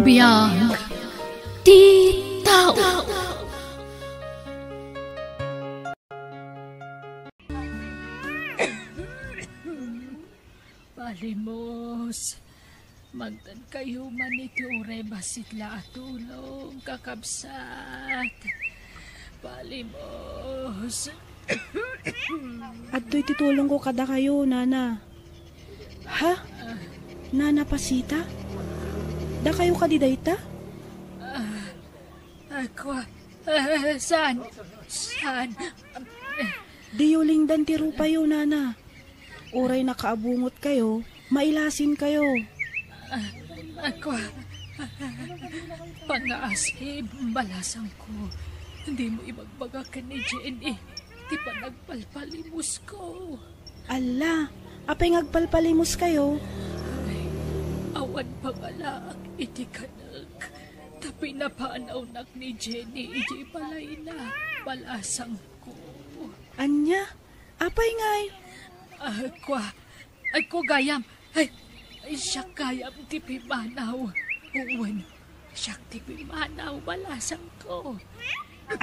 Biyag ti tao. Palimos, magtan kayo man iti uray basit la atulong kakabsat. Palimos. Adto'y titulong ko kada kayo, Nana. Ha? Nana Pasita? Da kayo kadidayta? Ako, saan? Saan? Diyuling dan tiro pa yo, Nana. Uray nakaabungot kayo, mailasin kayo. Ako, pangaasib, balasang ko. Hindi mo ibagbaga ka ni Jenny. Di pa nagpalpalimos ko. Ala, apay ngagpalpalimos kayo? Ay, awan pangalaak iti kanag. Tapi napaanaw-nak ni Jenny, iti palay na balasang ko. Anya, apay ngay? Ako gayam. Ay, siya gayam ti pimanaw. Uwan, siya ti pimanaw balasang ko.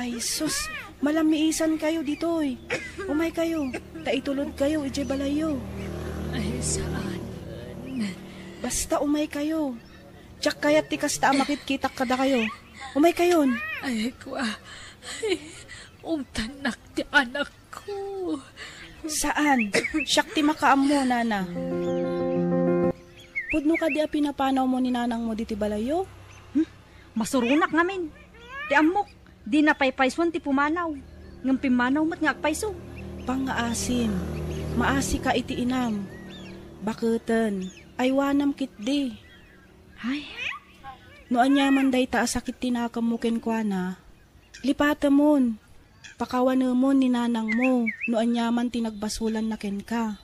Ay sus, malamiisan kayo ditoy. Umay kayo, taitulod kayo, ije balayo. Ay, saan? Basta umay kayo. Tsak kaya't tikas ta makitkitak kada kayo. Umay kayon. Ay, tanak ti anak ko. Saan? Siyak ti makaam mo, Nana. Pudno ka di a pinapanaw mo ni nanang mo diti balayo? Masurunak ngamin. Ti amok, di napaypayswan ti pumanaw. Ngam pimanaw mat ngagpayso. Pangaasim, maasi ka iti inam. Baketen, ay wanam kitdi. Ay, No anyaman day ta asakit tinakamukin kwa na. Lipatamon, pakawanamon ni nanang mo, no anyaman tinagbasulan na ken ka.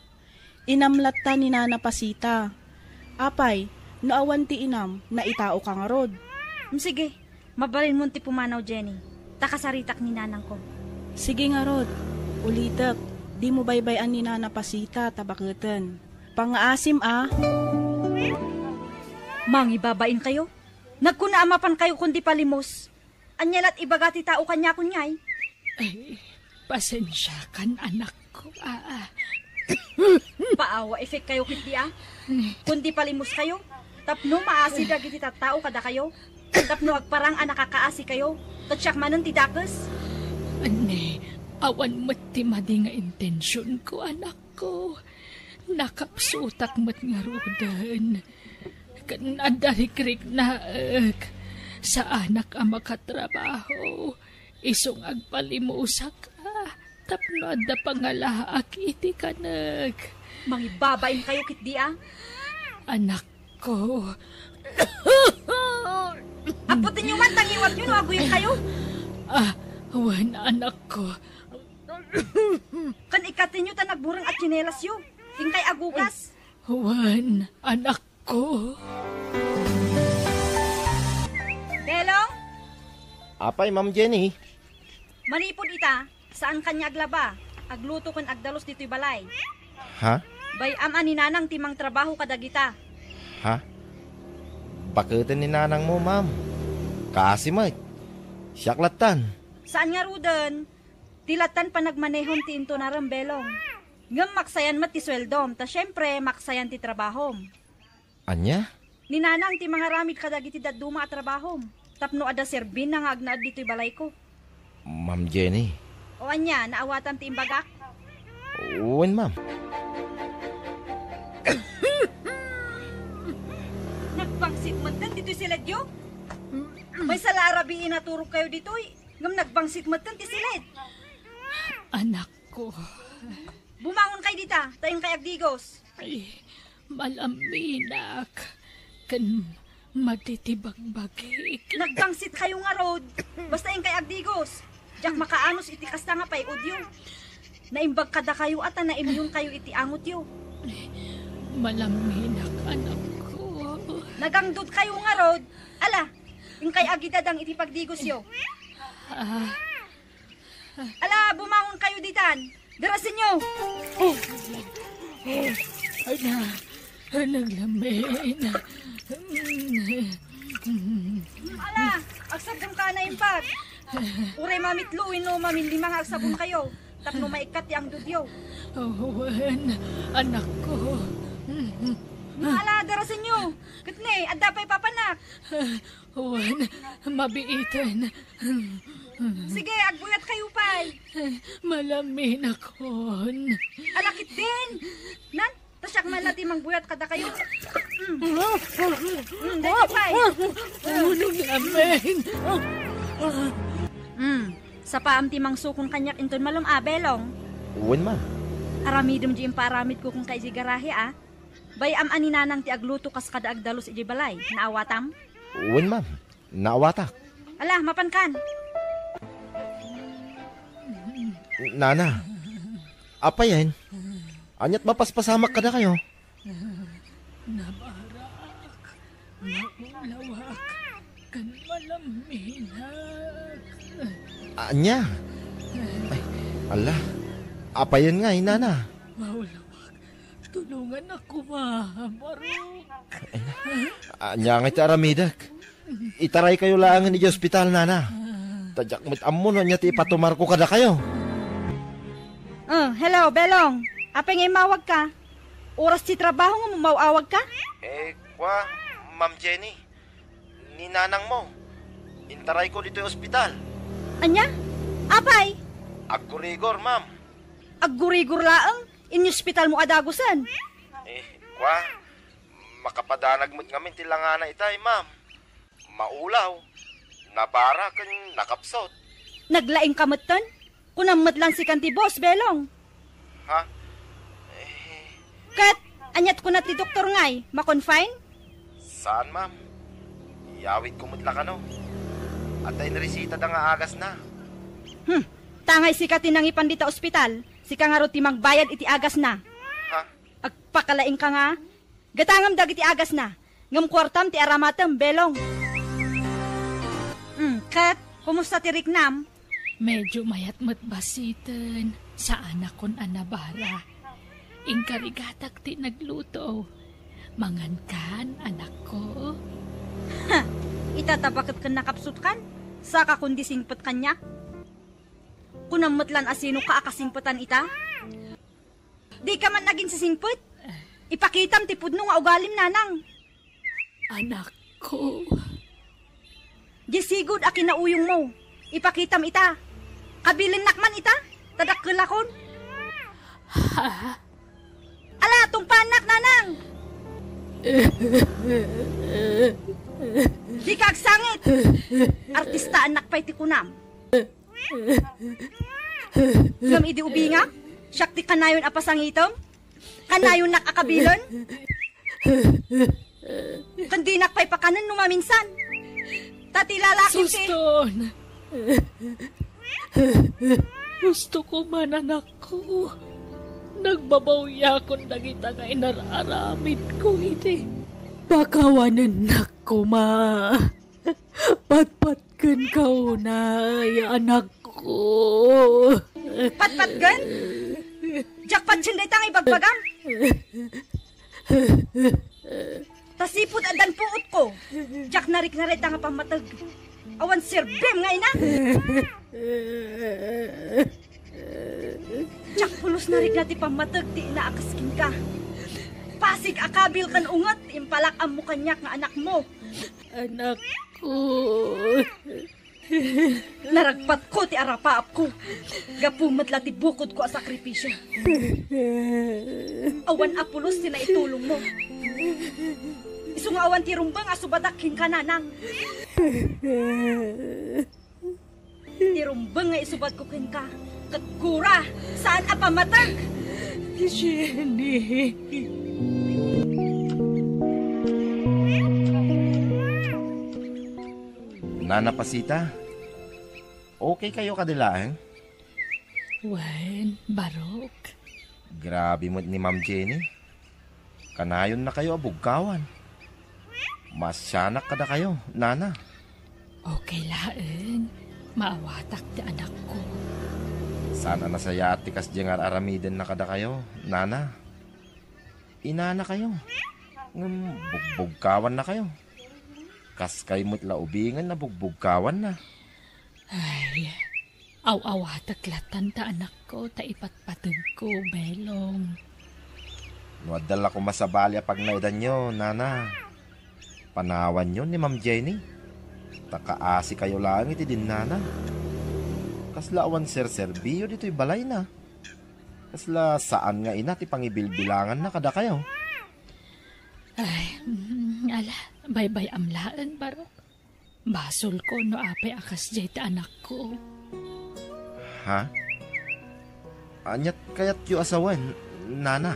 Inamlat ta ni Nana Pasita. Apay, no awan ti inam, na itao ka nga rod. Sige, mabalin mo ti pumanaw, Jenny. Takasaritak ni nanang ko. Sige nga rod, ulitak, di mo baybayan ni Nana Pasita tabaketen. Pangaasim Mangibabain kayo? Nagkunaamapan kayo kundi palimos. Anyalat ibagati tao kanya kunyay. Ay, pasensya kan anak ko. Paawa, efek kayo kiti Kundi palimos kayo. Tapno maasi dagiti tattao kada kayo. Tapno agparang nakakaasi kayo. Tatsyak manan ti dakes. Ane, awan mat ti madi nga intensyon ko, anak ko. Nakapsutak mat nga rudan. Kanadarik-rik na sa anak ang makatrabaho. Isong agpalimusak ka. Tapno adda pangalaak iti kanag. Mangibabain kayo kitdi Anak ko. Aputin nyo man, tangiwat nyo, no aguyin kayo. Wan, anak ko. Kan ikatin nyo tanagburang at chinelas yo. Tingkay agugas. Wan, anak ko. Belong? Apay, Ma'am Jenny. Manipod ita, saan kanya aglaba? Agluto kan agdalos dito'y balay. Ha? Bayam ani nanang timang trabaho kadagita. Ha? Bakutin ni nanang mo, ma'am. Kasi may. Siyaklatan. Saan nga rudan? Tilatan pa nagmanehon ti into narambelong. Ngam maksayan mat ti sweldom, ta syempre maksayan ti trabahom. Anya? Ni nanang ti mga ramid kadagiti daduma at trabahom. Tapno ada serbin na nga agnaad dito'y balay ko. Ma'am Jenny. O anya, naawatan ti imbagak? Uwin, ma'am. Nagbangsit man tan dito'y silad yo? May salarabiin na turok kayo dito'y. Ngam nagbangsit man tan ti silid. Anak ko. Bumangon kay dita, tayong kay Agdigos. Ay, malaminak. Kan matitibagbagik. Nagbangsit kayo nga rod. Basta yung kay Agdigos. Diyak makaanos iti kasta nga pay udyo. Naimbag kada kayo at naimyon kayo iti angot yo. Malaminak, anak ko. Nagangdod kayo nga rod. Ala, yung kay Agidadang iti pagdigos yo. Ala, bumangon kayo ditan. Darasin nyo. Naglamin. Ala, agsabon ka na impad. Uray mamitluin no maminlimang agsabon kayo. Tapno maikat ti ang dudyo. Owen, anak ko. Ala, darasin nyo. Katne, adda pa'y papanak. Owen, mabiitan. Sige, agbuyat kayo pa'y. Malamin akon. Alakit din. Nan, tasyak man natin mangbuyat kada kayo. Dahil pa'y. Unong lamin. Sa paam timang sukong kanyak inton malum abelong. Uwan, ma'am. Aramidom di imparamid ko kung kay garahe Bayam ani nanang ti agluto kas kada agdalos iji balay. Naawatam? Uwan, ma'am. Naawatak. Ala, mapankan. Nana, apa yan? Anyat mapaspasamak ka na kayo? Nabarak, maulawak, kan malaminak. Anya? Ay, ala. Apa yan nga, nana? Maulawak, tulungan ako, Barok. Anya nga iti aramidak. Itaray kayo laangan ni ospital, nana. Tadyak mo't amon, anya ti ipatumar ko kada kayo. Hello, Belong. Apa nga mawag ka? Oras ti trabaho nga mawawag ka? Kwa, Ma'am Jenny. Ni nanang mo. Intaray ko dito yung ospital. Anya? Apay? Agkurigor, ma'am. Aggurigur laang? Inyo hospital mo adagusan? Kwa, makapadanag mo't ngamin tilangana itay, ma'am. Maulaw. Nabara kan nakapsot. Naglaing kamutan? Kunamat lang si kanti boss, Belong. Ha? Kat, anyat ko na ti doktor ngay, makonfine? Saan, ma'am? Iyawit ko mo't lakano. At ay narisita da nga agas na. Tangay si katin nang ipan dita ospital. Si ka nga ro ti magbayad iti agas na. Ha? Agpakalaing ka nga. Gatangam dag iti agas na. Ngam kwartam ti aramatam, Belong. Kat, kumusta ti Riknam? Medyo mayat-mat basitan sa anak kon anabara. Ingkarigatak ti nagluto. Mangankan, anak ko. Itatabakat ka nakapsut kan? Saka kundi singpet kanya? Kunamatlan asino ka akasingpetan ita? Di ka man naging sisingpet? Ipakitam ti pudno nga ugalim nanang. Anak ko. Gisigod a kinauyong mo. Ipakitam ita. Kabilin nakman ita. Tadakkelakon. Ha? Ala, tong panak nanang. Di ka agsangit. Artista anak pa'y ti kunam. Ngam idi ubinga? Siyak ti kanayon apasangitom? Kanayon nak akabilon? Kandi nak pa'y pakanan numaminsan. Tati lalaking ti... Suston! Gusto ko man, anak ko. Nagbabawya kon dagita nga inararamid ko iti. Bakawanan na ko, ma. Patpatkan ka unay, anak ko. Patpatgan? Jakpat sinday tang ibagbagam? Tasipod adan puot ko. Jak narik-narit nga pamatag. Awan sirbem nga ina. Jak pulos narik na ti pamatag ti inaakaskin ka. Pasig akabil kan ungat, impalak ang mukanyak nga anak mo. Anak ko. Naragpat ko ti arapaap ko. Gapumat la ti bukod ko a sakripisyo. Awan apulos ti naitulong mo. Isungawan ti rumbang asubadaking kananang. Ti rumbang nga isubad ko kin ka. Kagkura, saan a pamatag? Jenny. Nana Pasita, okay kayo kadilaan? Wen, Barok. Grabe mo ni Ma'am Jenny. Kanayon na kayo abugkawan. Masyanak kada kayo, nana. Okay laeng. Maawatak ti anak ko. Sana nasaya at tikas diyang aramiden na kada kayo, nana. Inana kayo. Bugbugkawan na kayo. Kas kay mo't laubingan na bugbugkawan na. Ay, aw-awa taglatan ta anak ko, ta ipatpatag ko, belong. Nuadala ko masabalya pag naidan nyo, nana. Panawan nyo ni Ma'am Jenny. Takaasi kayo lang iti din, nana. Kasla awan ser-serbiyo dito'y balay na. Kasla saan nga ina ti pangibilbilangan na kada kayo. Ay, ala, bye-bye amlaan, barok. Basol ko no apay akas jay ta anak ko. Ha? Anyat kayat yu asawan, nana.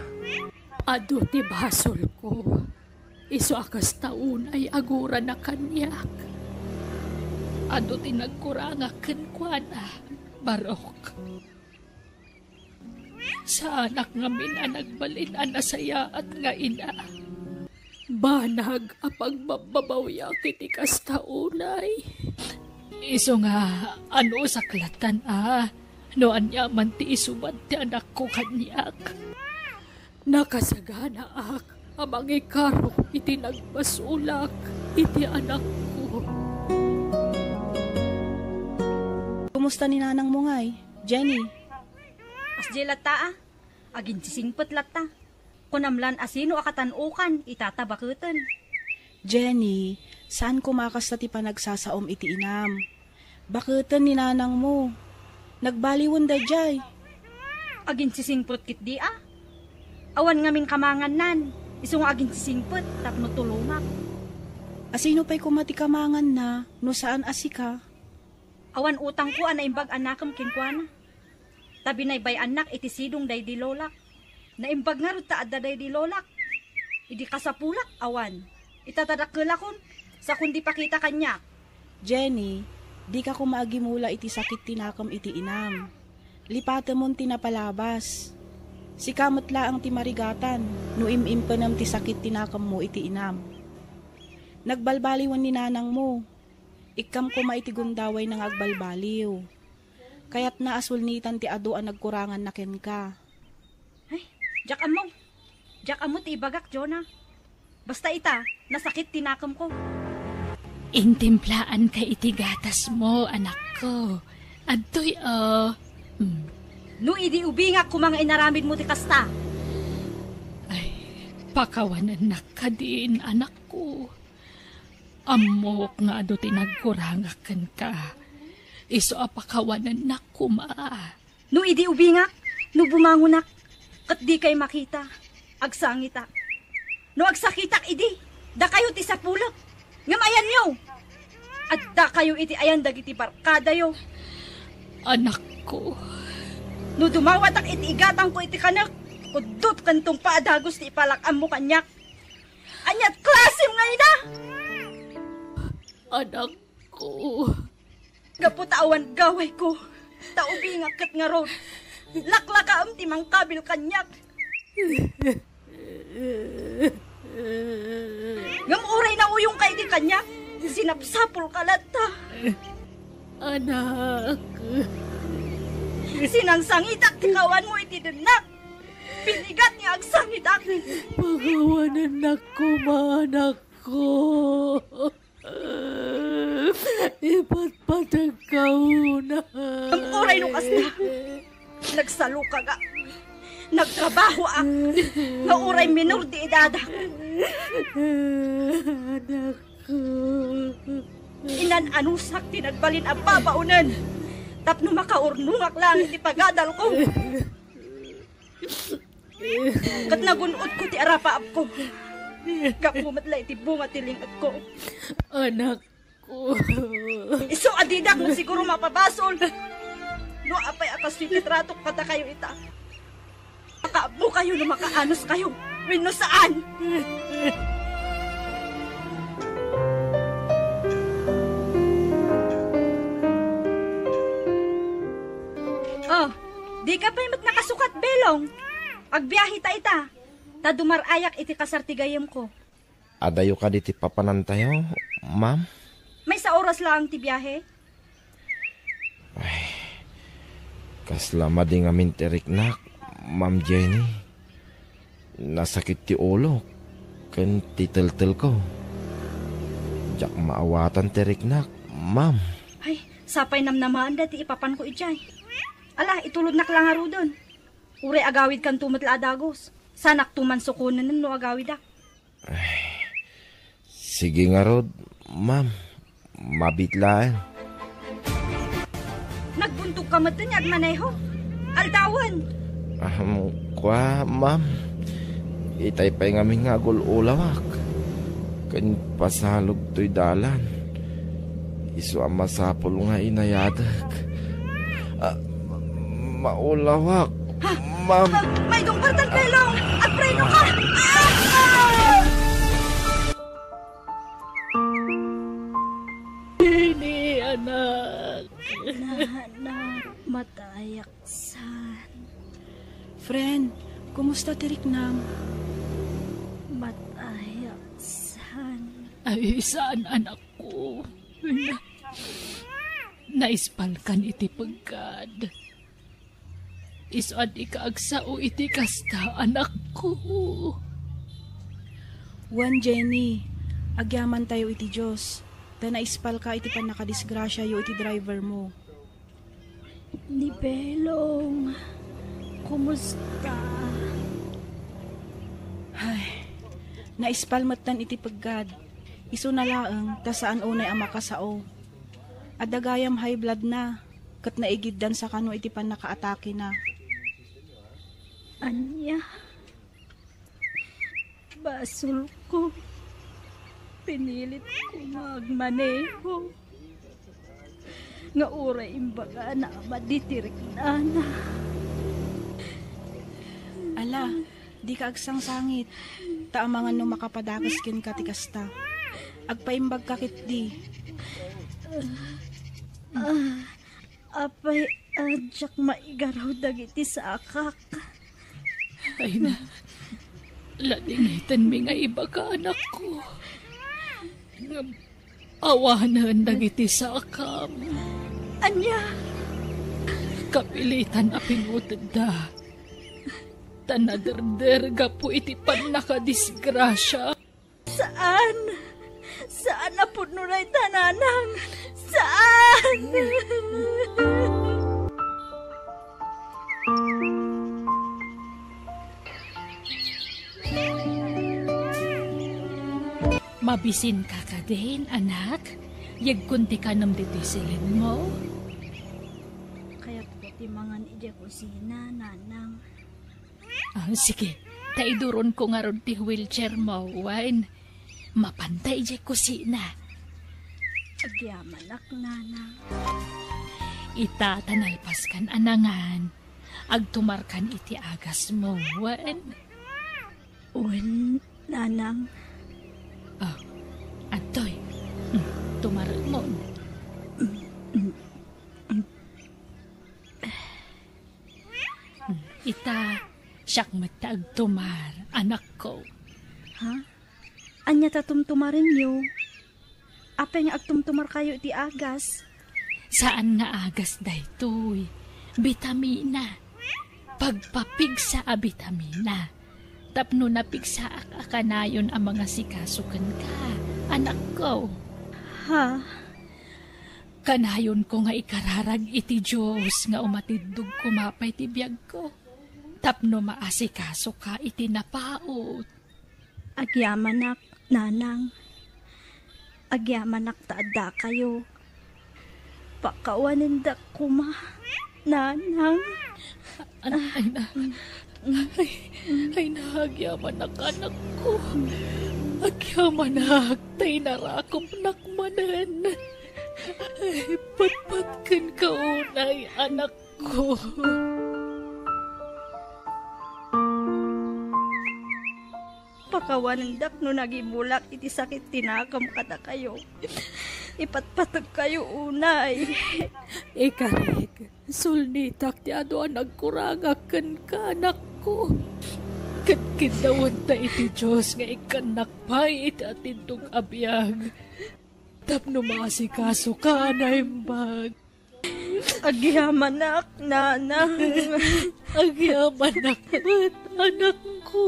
Ado ti basol ko. Iso akas taon ay agura na kanyak. Ado ti nagkurangakan kwa na, barok. Sa anak nga minanagbalin na saya at nga ina. Banag apag babawyak iti kastaunay. Iso nga ano saklatan no anyaman ti isubad ti anak ko kanyak. Nakasagana ak amang ikaro iti nagbasulak iti anak ko. Kumusta ni nanang mo ngay, Jenny? Asdi lata agin sisingpet lata. Kunamlan asino akatanukan, itatabakutan. Jenny, saan kumakas na ti panagsasaom iti inam? Bakutan ni nanang mo. Nagbaliwon da jay. Agin sisingpet kit di Awan ngamin kamangan nan. Iso nga agin sisingpet, tapno tulungat. Asino pa'y kumati kamangan na, no saan asika? Awan utang ko naimbag anakam kinkwana. Tabi na ibay anak iti sidong day di lolak. Naimbag nga rin taad day di lolak. Idi kasapulak awan. Itatadakkelakon sa kundi pakita kanya. Jenny, di ka kumagimula iti sakit tinakam iti inam. Lipata mon tinapalabas. Si kamot laang ti marigatan, no imimpanam ti sakit tinakam mo iti inam. Nagbalbaliwan ni nanang mo. Ikam kuma iti gundaway ng agbalbaliw. Kaya't naasulnitan ti ado ang nagkurangan na ken ka. Ay, jak amo ti ibagak, Jonah. Basta ita, nasakit tinakam ko. Intimplaan ka iti gatas mo, anak ko. Adtoy, No idi ubingak kumang inaramid mo ti kasta. Ay, pakawanan na ka din, anak ko. Amok nga ado tinagkurangakan ka. Iso apakawanan na kuma. No idi ubingak, no bumangunak, kat di kay makita, agsangita. No agsakitak idi, da kayo ti sapulok, ngamayan nyo. At da kayo iti ayan dagiti barkada yo. Anak ko. No dumawatak iti igatang ko iti kanak, kudot kantong paadagos ti ipalakam mo kanyak. Anyat klasim nga ina! Anak ko. Gaputawan gaway ko, taubingak kat nga ron. Laklakaam ti mangkabil kanyak. Ngamuray na uyong kay di kanyak, sinapsapol kalata. Anak. Sinangsangitak ti kawan mo iti denak. Pinigat niya ang sangitak. Pagawanan na ko, anak ko. Ipatpatag ka una. Ang oray no kasna. Nagsalo ka ga. Nagtrabaho ak. Nga oray minor di edada. Anak ko. Inan anusak tinagbalin ang babaunan. Tapno makaurnungak lang iti pagadal ko. Kat nagunod ko ti arapaap ko. Kapumatla iti bunga tilingat ko. Anak ko. Iso adidak mo siguro mapabasol. No apay akas tititratok kata kayo ita. Makaabo kayo no makaanos kayo. Wino saan? Oh, di ka pa'y nakasukat, Belong. Agbiyahe ta ita. Ta dumarayak iti kasartigayam ko. Adayo ka diti papanan tayo, ma'am? May sa oras lang ti biyahe. Kasla mading amin terik na, Ma'am Jenny. Nasakit ti ulo, kan titel-tel ko. Diyak maawatan tiriknak, ma'am. Ay, sapay namnamaan dati ipapan ko ijay. Ala, itulod nak lang aro doon. Ure agawid kan tumatla adagos. Sanak tuman sukunan no agawid ak. Sige nga rod, ma'am. Mabitlaan. Nagbuntog ka matanyag maneho. Altawan. Kwa, ma'am. Itay pa'y ngamin nga gululawak. Kan pasalog to'y dalan. Isu ang masapol nga inayadag. Maulawak, ma'am. May dungpartan pelong at preno ka. Ini anak. Nanak, matayaksan. Friend, kumusta tiriknam? Matayaksan. Ay, saan anak ko? Naispalkan iti pagkad. Isuan ikaagsao iti kasta anak ko. Juan Jenny, agyaman tayo iti Diyos. Da naispal ka iti panakadisgrasya yo iti driver mo. Ni Belong, kumusta? Ay, naispal matan iti paggad. Isu na laeng, ta saan unay ang makasao. Adagayam high blood na, kat naigiddan sa kano iti panakaatake na. Anya, basol ko. Pinilit ko magmaneho. Nga oray imbaga na maditirik na. Ala, di ka agsang sangit. Taamangan no makapadagas kin katikasta. Agpaimbag kakit di. Apay adyak maigaraw dagiti sa akak. Ay na, ladingitan mi nga iba ka anak ko. Awanan dagiti sa akam. Anya, Kapilitan a pinutid da. Tanaderder ga po iti panakadisgrasya. saan? Saan na po nunay tananang? Saan? Mabisin ka ka din, anak. Yagkunti ka nam ditisilin mo. Kaya po timangan ija kusina, nanang. Sige, taiduron ko nga ron ti wheelchair mo, Wine. Mapantay di kusina. Agyaman ak, nanang. Itatanalpas kan anangan. Agtumarkan iti agas mo, Wine. Un, nanang. Oh, Antoy, tumarag mo. Ita, siyak magtaagtumar, anak ko. Ha? Anya tatumtumarin niyo? Apeng agtumtumar kayo iti agas? Saan nga agas daytoy? Bitamina. Pagpapigsa a bitamina. Tapno napigsa akanayon ang mga sikasukan ka, anak ko. Ha? Kanayon ko nga ikararag iti Diyos nga umatidog kumapay ti biyag ko. Tapno maasikaso ka iti napaot. Agyamanak, nanang. Agyamanak taada kayo. Pakawanin da kuma, nanang. Ay nahagyaman anak ko. Agyaman tay narakom nakmanan. Ay, patpatkan ka unay, anak ko. Pakawanindak no nagibulak iti sakit tinakam kada kayo. Ipatpatag kayo unay. Ikarik, sulnitak ti ano ang nagkurangakan ka, anak ko. Katkindawan ta iti Diyos nga ikanakpay iti atintong abiyag. Tapno maasikaso ka na imbag. Agyamanak, nanang. Agyaman akmat, anak ko.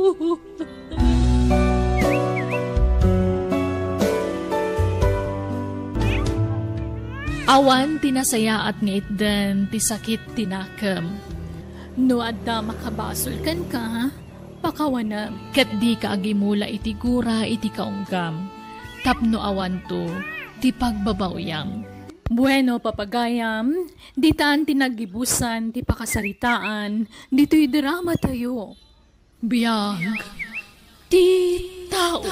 Awan tinasaya at ngitden ti sakit tinakam. No adda makabasol kan ka, pakawanam. Kat di ka agimula iti gura iti kaunggam. Tapno awan to, ti pagbabawyam. Bueno, papagayam, di taan tinagibusan, ti pakasaritaan, dito'y drama tayo. Biyag, ti tao.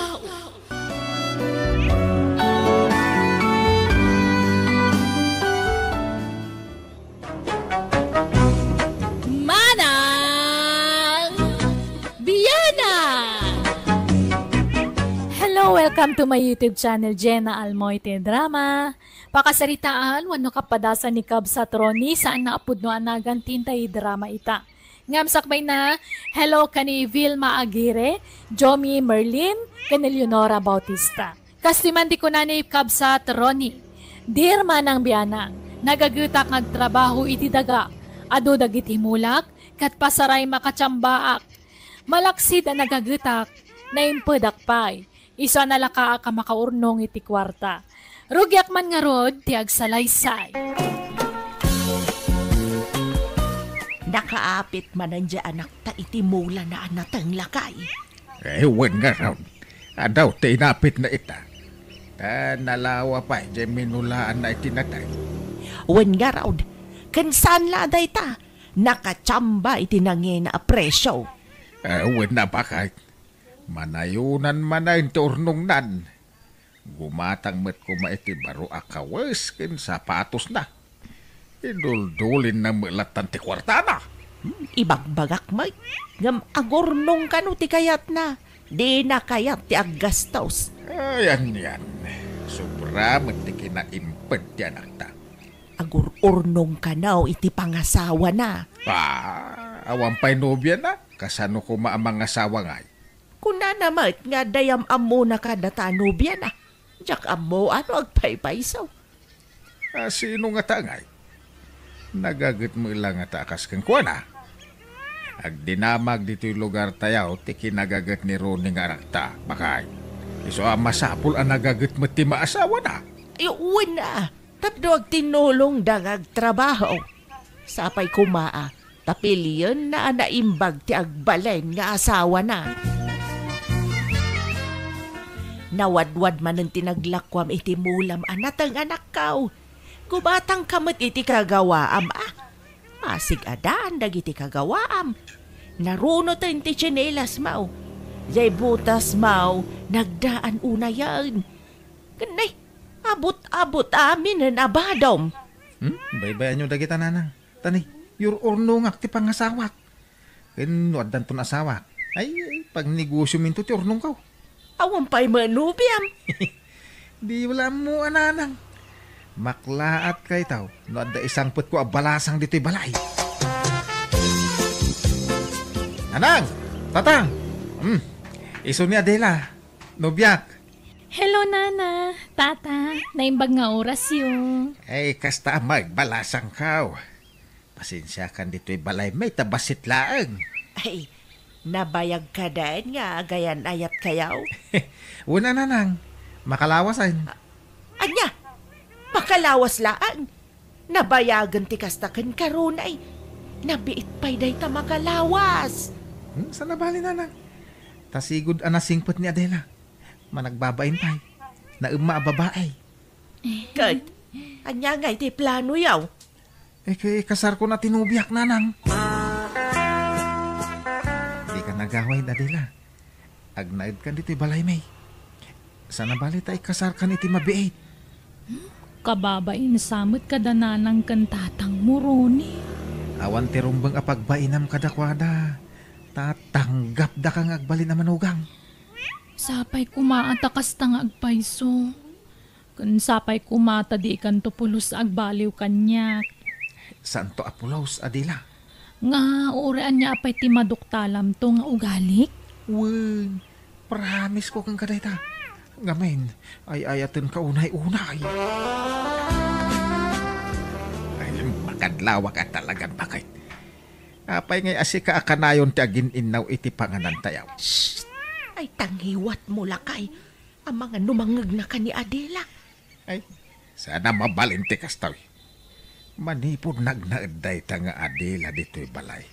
Hello, welcome to my YouTube channel, Jenna Almoite Drama. Pakasaritaan, wano kapadasan ni Cub sa Troni, saan naapod no anagan tintay drama ita. Ngam sakbay na, hello kani Vilma Aguirre, Jomi Merlin, kani Leonora Bautista. Kastiman di ko na ni Cub sa Troni. Dear manang biyanang, nagagutak nagtrabaho iti daga, ado dagiti mulak, kat pasaray makachambaak. Malaksid ang nagagutak, na impedak pay. Isa nalaka ka makaurnong iti kwarta. Rugyak man nga rod, ti agsalaysay. Nakaapit man ang anak ta iti mula na anatang lakay. Ewan nga raw. Adaw, tinapit na ita. Ta nalawa pa, di minulaan na itinatay. Wen nga raw, kansan laday ta, nakachamba iti nangin na apresyo. Ewan na bakit. Manayunan manayin ti urnong nan. Gumatang met ko maiti baro akawas kin sapatos na. Iduldulin na mulatan ti kwartana. Ibagbagak may, ngam agurnong kanu ti kayat na. Di na kayat ti aggastos. Ayan yan. Sobra met ti kinaimped ti anak ta. Agururnong kanaw iti pangasawa na. Awan pa'y nobya na. Kasano ko maamang asawa ngay. Kuna naman nga dayam amo na kada tanubya na. Diyak amo ano agpaypaysaw. Sino nga tangay? Nagagat mo ilang nga taakas kang kuwa na. Agdinamag dito'y lugar tayaw, tiki nagagat ni Ronnie nga arakta. Bakay, iso masapul ang nagagat mo ti maasawa na. Iuwi na. Tapdo ag tinulong dangag trabaho. Sapay kumaa, tapiliyon na anaimbag ti agbalen nga asawa na. Nawadwad man ang tinaglakwam iti mulam anatang anak kaw. Kubatang kamot iti kagawaam Masig adaan dagiti kagawaam. Narunot ang ti chinelas mau. Jay butas mau, nagdaan una yan. Kanay, abot-abot amin ang abadom. Baybayan nyo dagita nanang. Tani, your urnong ti pangasawak. Kinuad dan to nasawak. Ay, pag negosyo minto ti urnong kaw. Awan pa'y manubiam. Di wala mo ananang. Maklaat kay tao. No adda isang put ko abalasang dito'y balay. Anang! Tatang! Iso ni Adela. Nobyak. Hello, Nana. Tata, naimbag nga oras yun. Ay, kasta magbalasang kaw. Pasensya kan dito'y balay may tabasit laang. Ay, nabayag ka dahil nga gayan ayat kayaw. Una nanang. Makalawasan. Anya, makalawas laan. Nabayagan ti kastakan karunay. Nabiit pa'y day ta makalawas. Sa nabali nanang. Tasigod anasingpot ni Adela. Managbabain pa'y. Nauma babae. Kat, anya nga iti plano yaw. Kay kasar ko na tinubiak nanang. Di ka nagaway Adela. Agnaid kan dito'y balay may. Sana bali tayo kasar kan iti mabiait. Kababain samot kadananang kantatang muroni. Awan tirumbang apagbainam kadakwada. Tatanggap da kang agbali na manugang. Sapay kumaatakas tang agpayso. Kun sapay kumata di kan tupulos agbaliw kanyak. Santo Apulos, Adela. Nga urean niya apay ti maduktalam to nga ugalik. Wen, promise ko kang kadayta. Ngamen, ay ayatin ka unay-unay. Ay, makadlawa ka talagang bakit. Apay ngay asika akanayon ti agin inaw iti panganan tayaw. Shh! Ay tanghiwat mo lakay. Ang mga numangag na ka ni Adela. Ay, sana mabalinti kastaw. Manipod nagnaeday ta nga Adela dito'y balay.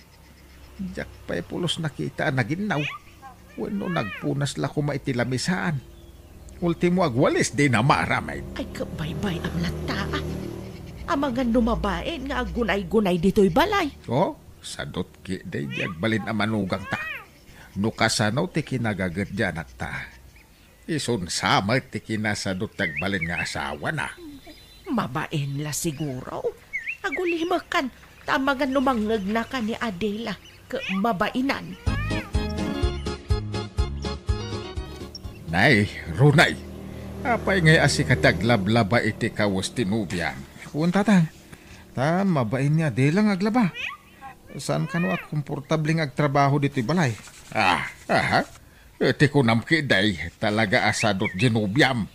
Jak pa'y pulos nakita na ginaw. Wano nagpunas la kumaitilamisaan. Ultimo agwalis di na maramay. Ay kabaybay ang lata. Amangan lumabain nga gunay-gunay dito'y balay. Oh, sadot ki day balin ang manugang ta. Nukasanaw ti kinagagat dyan at ta. Isun sama ti kinasadot tagbalin nga asawa na. Mabain la siguro. Agulimakan, tamagan lumangag na ka ni Adela. Mabainan. Nay, Runay. Apay ngay asikataglablaba iti kawas tinubyan. Kunta ta. Ta, mabain niya Adela nga aglaba. Saan ka no komportabling agtrabaho dito'y balay? Iti ko namkiday, talaga asadot ginubyam.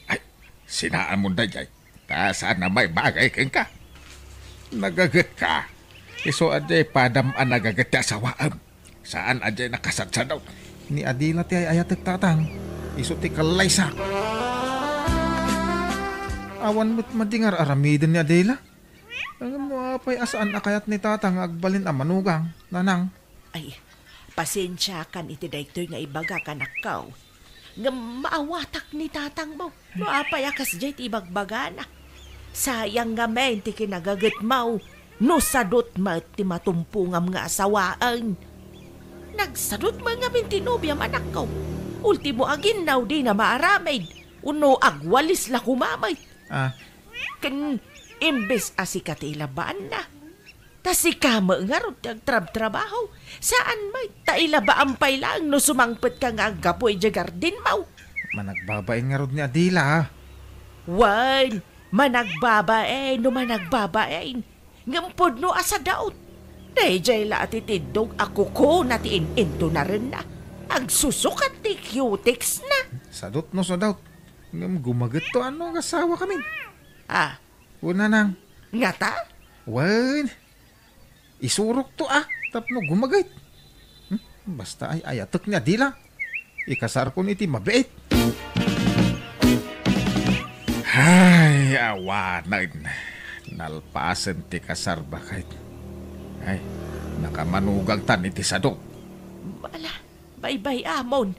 Ay, sinaan mo dayay. Ta, saan na may bagay keng ka? Nagagat ka. Iso aday padam ang nagagat ti asawaam. Saan aday nakasadsadaw? Ni Adela ti ay ayatek tatang. Iso ti kalaysa. Awan mo't madingar aramidin ni Adela. Ang mo apay asaan akayat ni tatang agbalin ang manugang, nanang. Ay, pasensya kan iti daytoy nga ibaga kanakaw. Nga maawatak ni tatang mo. No apay akas jay ti ibagbagana. Sayang nga men ti kinagagat mo. No sadot ma ti matumpungam nga asawaan. Nagsadot mo nga mintinubya manak ko. Ultimo aginaw di na maaramid. Uno agwalis la kumamay. Kan imbes asikatila-baan na. Tasikama nga ron trabaho. Saan may tailabaan pay lang no sumangpet ka nga agapoy dya gardin mo. Managbabain nga ron ni Adela. Wan, managbabain no managbabain. Ngampod no asa daot. Dayjay la atitindog ako ko natiin into na rin na. Agsusukat ti cutics na. Sadot no sadot. Ngam gumagat to ano ang asawa kami. Una nang. Nga ta? Wan. Isurok to tapno gumagait. Basta ay ayatek niya dila. Ikasar ko niti mabait. Ay, awanan. Nalpasan ti kasar bakit. Ay, nakamanugang tan iti sadok. Bala, baybay amon.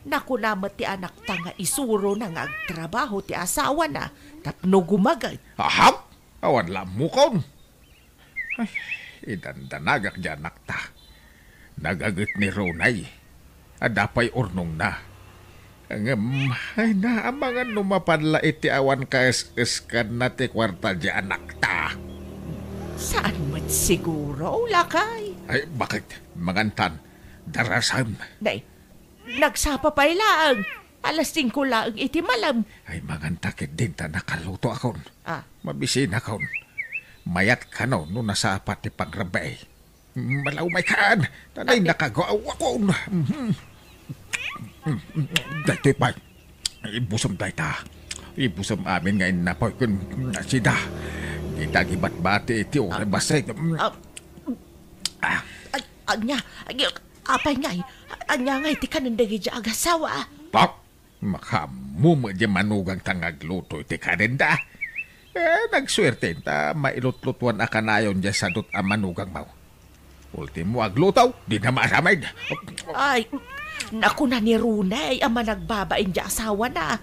Nakunamat ti anak ta nga isuro na nga agtrabaho ti asawa na tapno gumagay. Ahap! Awan lang mo kon. Ay, idandanagak dyan nakta. Nagagat ni Ronay. Adapay urnong na. Ay na, amangan numapanla iti awan ka-es-eskan na ti kwarta dyan nakta. Saan mat siguro, lakay? Ay, bakit? Mangantan, darasan. Nay, nagsapa pa'y laang. Alas 5 laang iti malam. Ay, mangantakit din ta nakaluto akon. Mabisin akon. Mayat ka no nasa apat ti pagrabay. Malaw may kaan. Tanay nakagawa akon. Daytoy pa. Ibusam dayta. Ibusam amin ngayon na po kun sida. Kita gibat-bati iti ore basay. Anya, apay ngay. Anya ngay ti kanandagi dya agasawa. Pak, makamu di manugang tangagluto iti kanenda. Nagswerte ta mailutlutuan akanayon dya sadot ang manugang mau. Ultimo aglutaw, di na maramay. Ay, naku na ni Runay, ama nagbabain dya asawa na.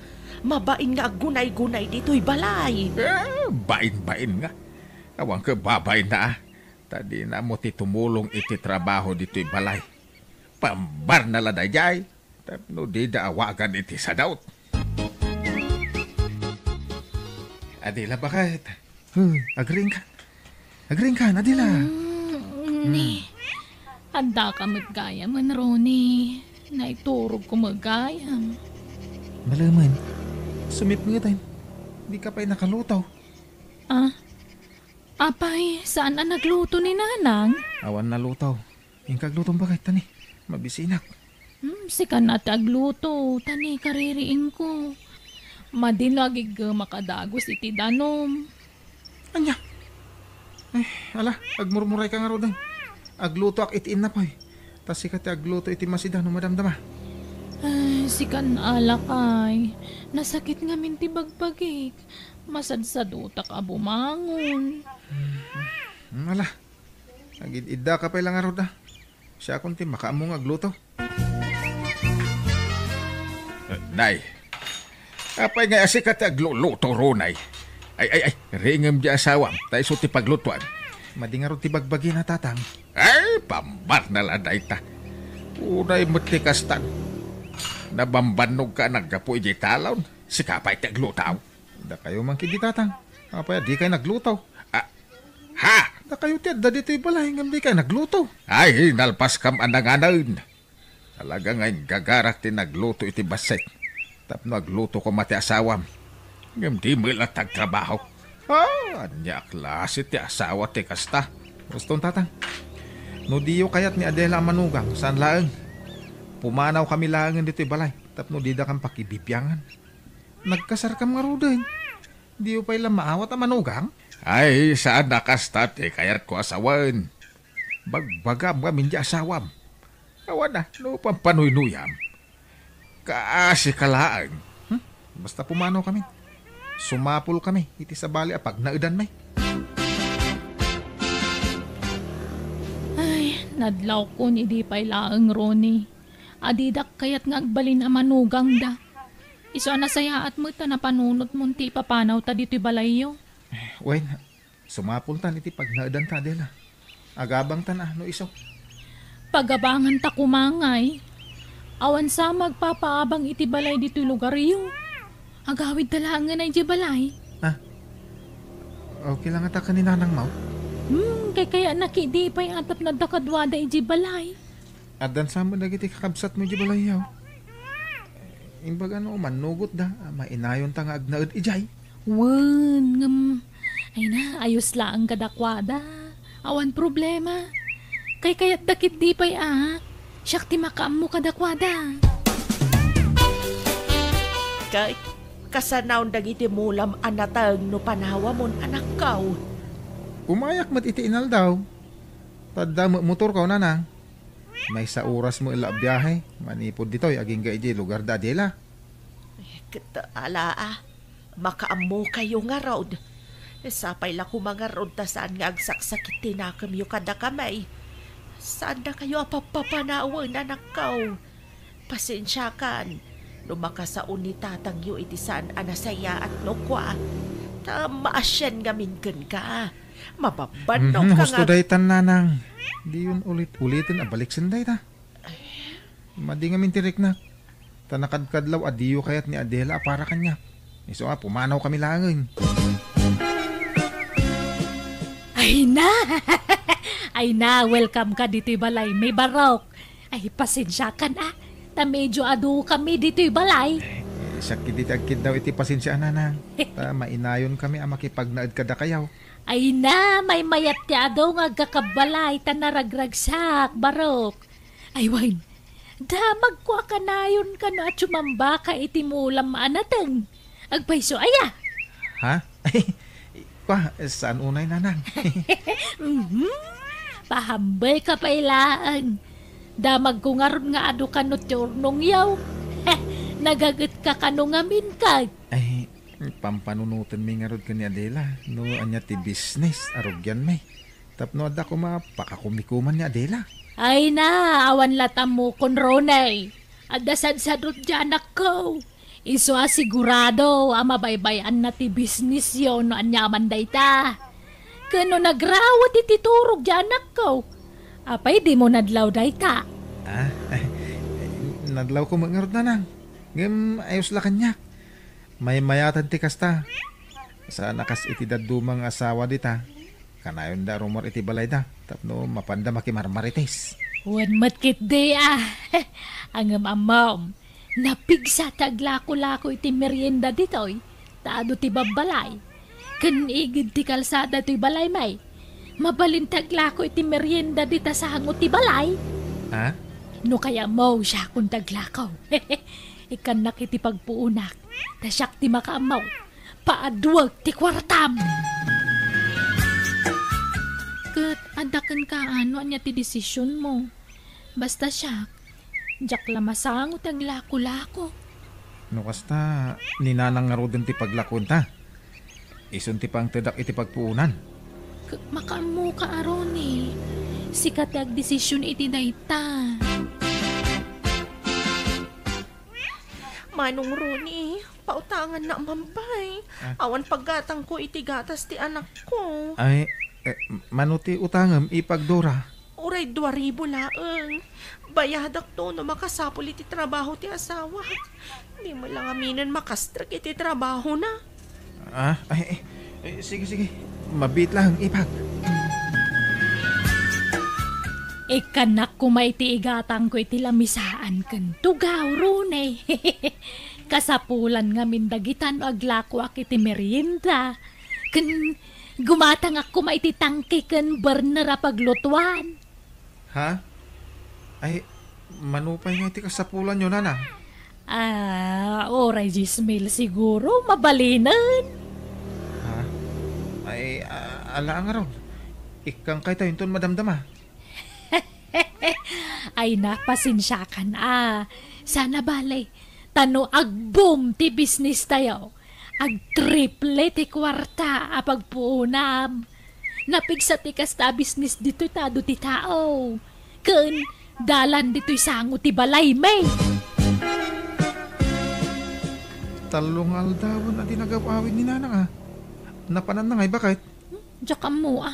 Mabain nga gunay-gunay dito'y balay. Bain-bain nga. Awang ka babain na. Tadi na mo ti tumulong iti trabaho dito'y balay. Pambar na ladayay. Tapno di daawagan iti sadaut. Adila, bakit? Agring ka. Agring ka, Adila. Handa ka magkaya man, Ronnie. Naiturog ko magkayam. Malaman. Sumip nga tayo. Di ka pa'y nakalutaw. Apay, saan ang nagluto ni Nanang? Awan na lutaw. Yung kaglutong bakit, tani? Mabisinak. Sika na tagluto, tani kaririing ko. Madinagig makadagos iti danom. Anya? Ay, ala, agmurmuray ka nga rodan. Agluto ak itiin na pa Tas sikat agluto iti masida no madamdama. Ay, si kan alakay. Nasakit nga minti bagpagik. Masadsad utak a bumangon. Ala, agid-ida ka pa ilang araw da. Siya kunti makaamong agluto. Nay, apay nga asikat agluluto ronay. Ay, ringam di asawam, tayo so ti paglutuan. Madingaro ti bagbagi na tatang. Ay, pambar na laday ta. Unay muti kastan. Nabambanog ka naggapo iti talon. Sikapay ti aglutaw. Da kayo man kidi tatang. Apay di kayo naglutaw. Ha? Da kayo ti da dito'y balay ngam di kayo nagluto. Ay, nalpas kam ananganan. Talaga ngay gagarak ti nagluto iti baset. Tapno agluto ko mati asawam. Ngam di mo lang tagtrabaho. Anya klase ti asawa ti kasta. Gustong tatang. No diyo kayat ni Adela manugang. Saan laang? Pumanaw kami laangan dito'y balay. Tapno di da kang pakibibyangan. Nagkasar kam nga ruday. Diyo pa ilang maawat ang manugang? Ay, saan nakasta ti kayat ko asawan. Bagbagam kami di asawam. Awan na, no pampanuynuyam. Kaasi kalaan. Basta pumanaw kami. Sumapul kami, iti sa bali apag naudan may. Ay, nadlaw ko ni di pa ilaang Ronnie. Adidak kayat nga agbalin a manugang da. Iso anasaya at mo ta na panunot mo ti papanaw ta dito'y balayo. Wen, sumapul tan iti pag naudan ta Adela. Agabang tan no iso. Pagabangan ta kumangay. Awan sa magpapaabang iti balay dito'y lugar iyo. Agawid talangan ay di balay. Okay lang ata kaninanang mau. Kaya nakidi pa'y atap na dakadwada ay di balay. Adan sa mo nagiti kakabsat mo di balay yaw. Imbag ano, manugot da. Mainayon ta nga agnaud ijay. Ay na, ayos lang kadakwada. Awan problema. Kaya't dakit di pa'y siyak ti makaam mo kadakwada. Kay kasanaw dagiti mulam anatag no panawa mon anak kaw. Umayak mat iti inal daw. Tadda motor ko nanang. May sa oras mo ila biyahe. Manipod dito'y aging gaiji lugar da Adela. Kita ala makaammo kayo nga road. Sapay la ko mga road ta saan nga agsaksakit tinakam yu kada kamay. Saan na kayo apapapanawan anak kaw? Pasensya kan. Lumakasaon ni tatang yu iti saan anasaya at lokwa. Maasyan nga minkan ka. Mababanok ka Gusto nga. day tan nanang. Di yun ulitin abalik sinday ta. Madi nga mintirik na. Tanakadkadlaw adiyo kayat ni Adela para kanya. Iso nga pumanaw kami langin. Ay na, welcome ka dito'y balay. May barok. Ay, pasensya ka na. Ta medyo adu kami dito'y balay. Sakit agkid daw iti pasensya nanang. Mainayon kami ang makipagnaad kada kayaw. Ay na, may mayat ya daw nga gakabalay. Ta naragragsak, barok. Ay, wine. Damag ko ka na yun ka no at sumamba ka itimulam maanatang. Agpaiso, aya. Ha? Kwa, saan unay nanang? Pahambay ka pa ilaan. Damag ko nga ron nga ado ka no turnong yaw. Nagagat ka kano nga minkag. Ay, pampanunutan mi nga rod ka ni Adela. No, anya ti business, arugyan may. Tapno ada ko mapakakumikuman ni Adela. Ay na, awan latam mo kon ronay. Adasad sa rod dyan ako. Iso sigurado, mabaybayan na ti business yon no anyaman day ta. Kano nagrawat iti turog dyan ako. Apay di mo nadlaw day ta. Nadlaw ko mangarod na nang. Ngem ayos la kanya. May mayatan ti kasta. Sa nakas iti dadumang asawa dita. Kanayon da rumor iti balay da. Tapno mapanda makimarmarites. Wan matkit di Ang amam. Napigsa taglako-lako iti merienda ditoy. Taado ti babalay. Kanigid ti kalsada ti balay may. Mabalin taglako iti merienda dita sa hangot ti balay. Ha? No kaya mo siya kung taglakaw. Ikan nakiti pagpuunak. Tasyak ti makamaw. Paadwag ti kwartam. Kat adakan ka ano anya ti desisyon mo. Basta siya. Jak lamasangot ang lako-lako. No kasta, ninanang nga rodin ti paglakon ta. Isun ti pang tedak iti pagpuunan. Makamu ka aron eh. Sikat ag desisyon iti dayta. Manong Ronnie, pautangan na mampay. Awan paggatang ko iti gatas ti anak ko. Ay, manuti utangam ipagdura. Uray 2,000 laeng. Bayadak to no makasapol iti trabaho ti asawa. Di mo lang aminan makastrak iti trabaho na. Sige. Mabit lang ipag. Ikanak ko maiti igatang ko iti lamisaan kan tugaw Ronnie. Kasapulan nga mindagitan o aglako ak iti merienda. Kan gumatang ako maiti tangke kan burner a paglutuan. Ha? Ay, manupay nga iti kasapulan yun, Nana. Oray Gismil siguro mabalinan. Ha? Ay, ala nga raw. Ikang kay tayo ton madamdama. Ay napasinsya ka na. Sana balay. Tano ag-boom ti business tayo. Ag-triple ti kwarta apagpuunam. Napigsa ti kasta business dito tado ti tao. Kun dalan dito'y sango ti balay may. Talong aldawan na dinagawawin ni Nanang Napanan na ngay bakit? Diyak mo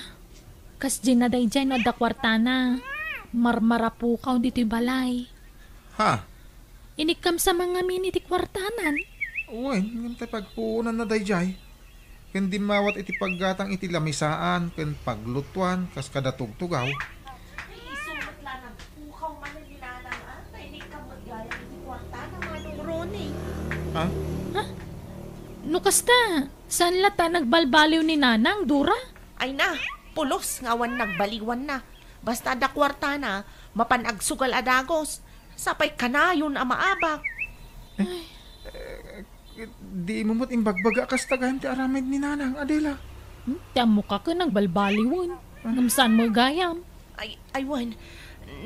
Kas dinaday dyan o da kwarta na. Marmara po kaw dito'y balay. Ha? Inikam sa mga mini ti kwartanan. Uy, ngayon tayo pagpuunan na dayjay. Kundi mawat iti paggatang iti lamisaan, kun paglutuan, kas kada tugtugaw. Ay, isumat lang ang pukaw man ang ginanang Tainig ka magaya iti kwarta na Manong Ronnie. Ha? No kasta, saan lata nagbalbaliw ni Nanang, Dura? Ay na, pulos ngawan nagbaliwan na. Basta da kwarta na, mapanagsugal adagos. Sapay kanayon ang maabak. Di mo mo't imbagbaga kas tagahan ti aramid ni Nanang, Adela. Tiyamo ka ka nagbaliwan. Ngamsaan mo gayam. Aywan,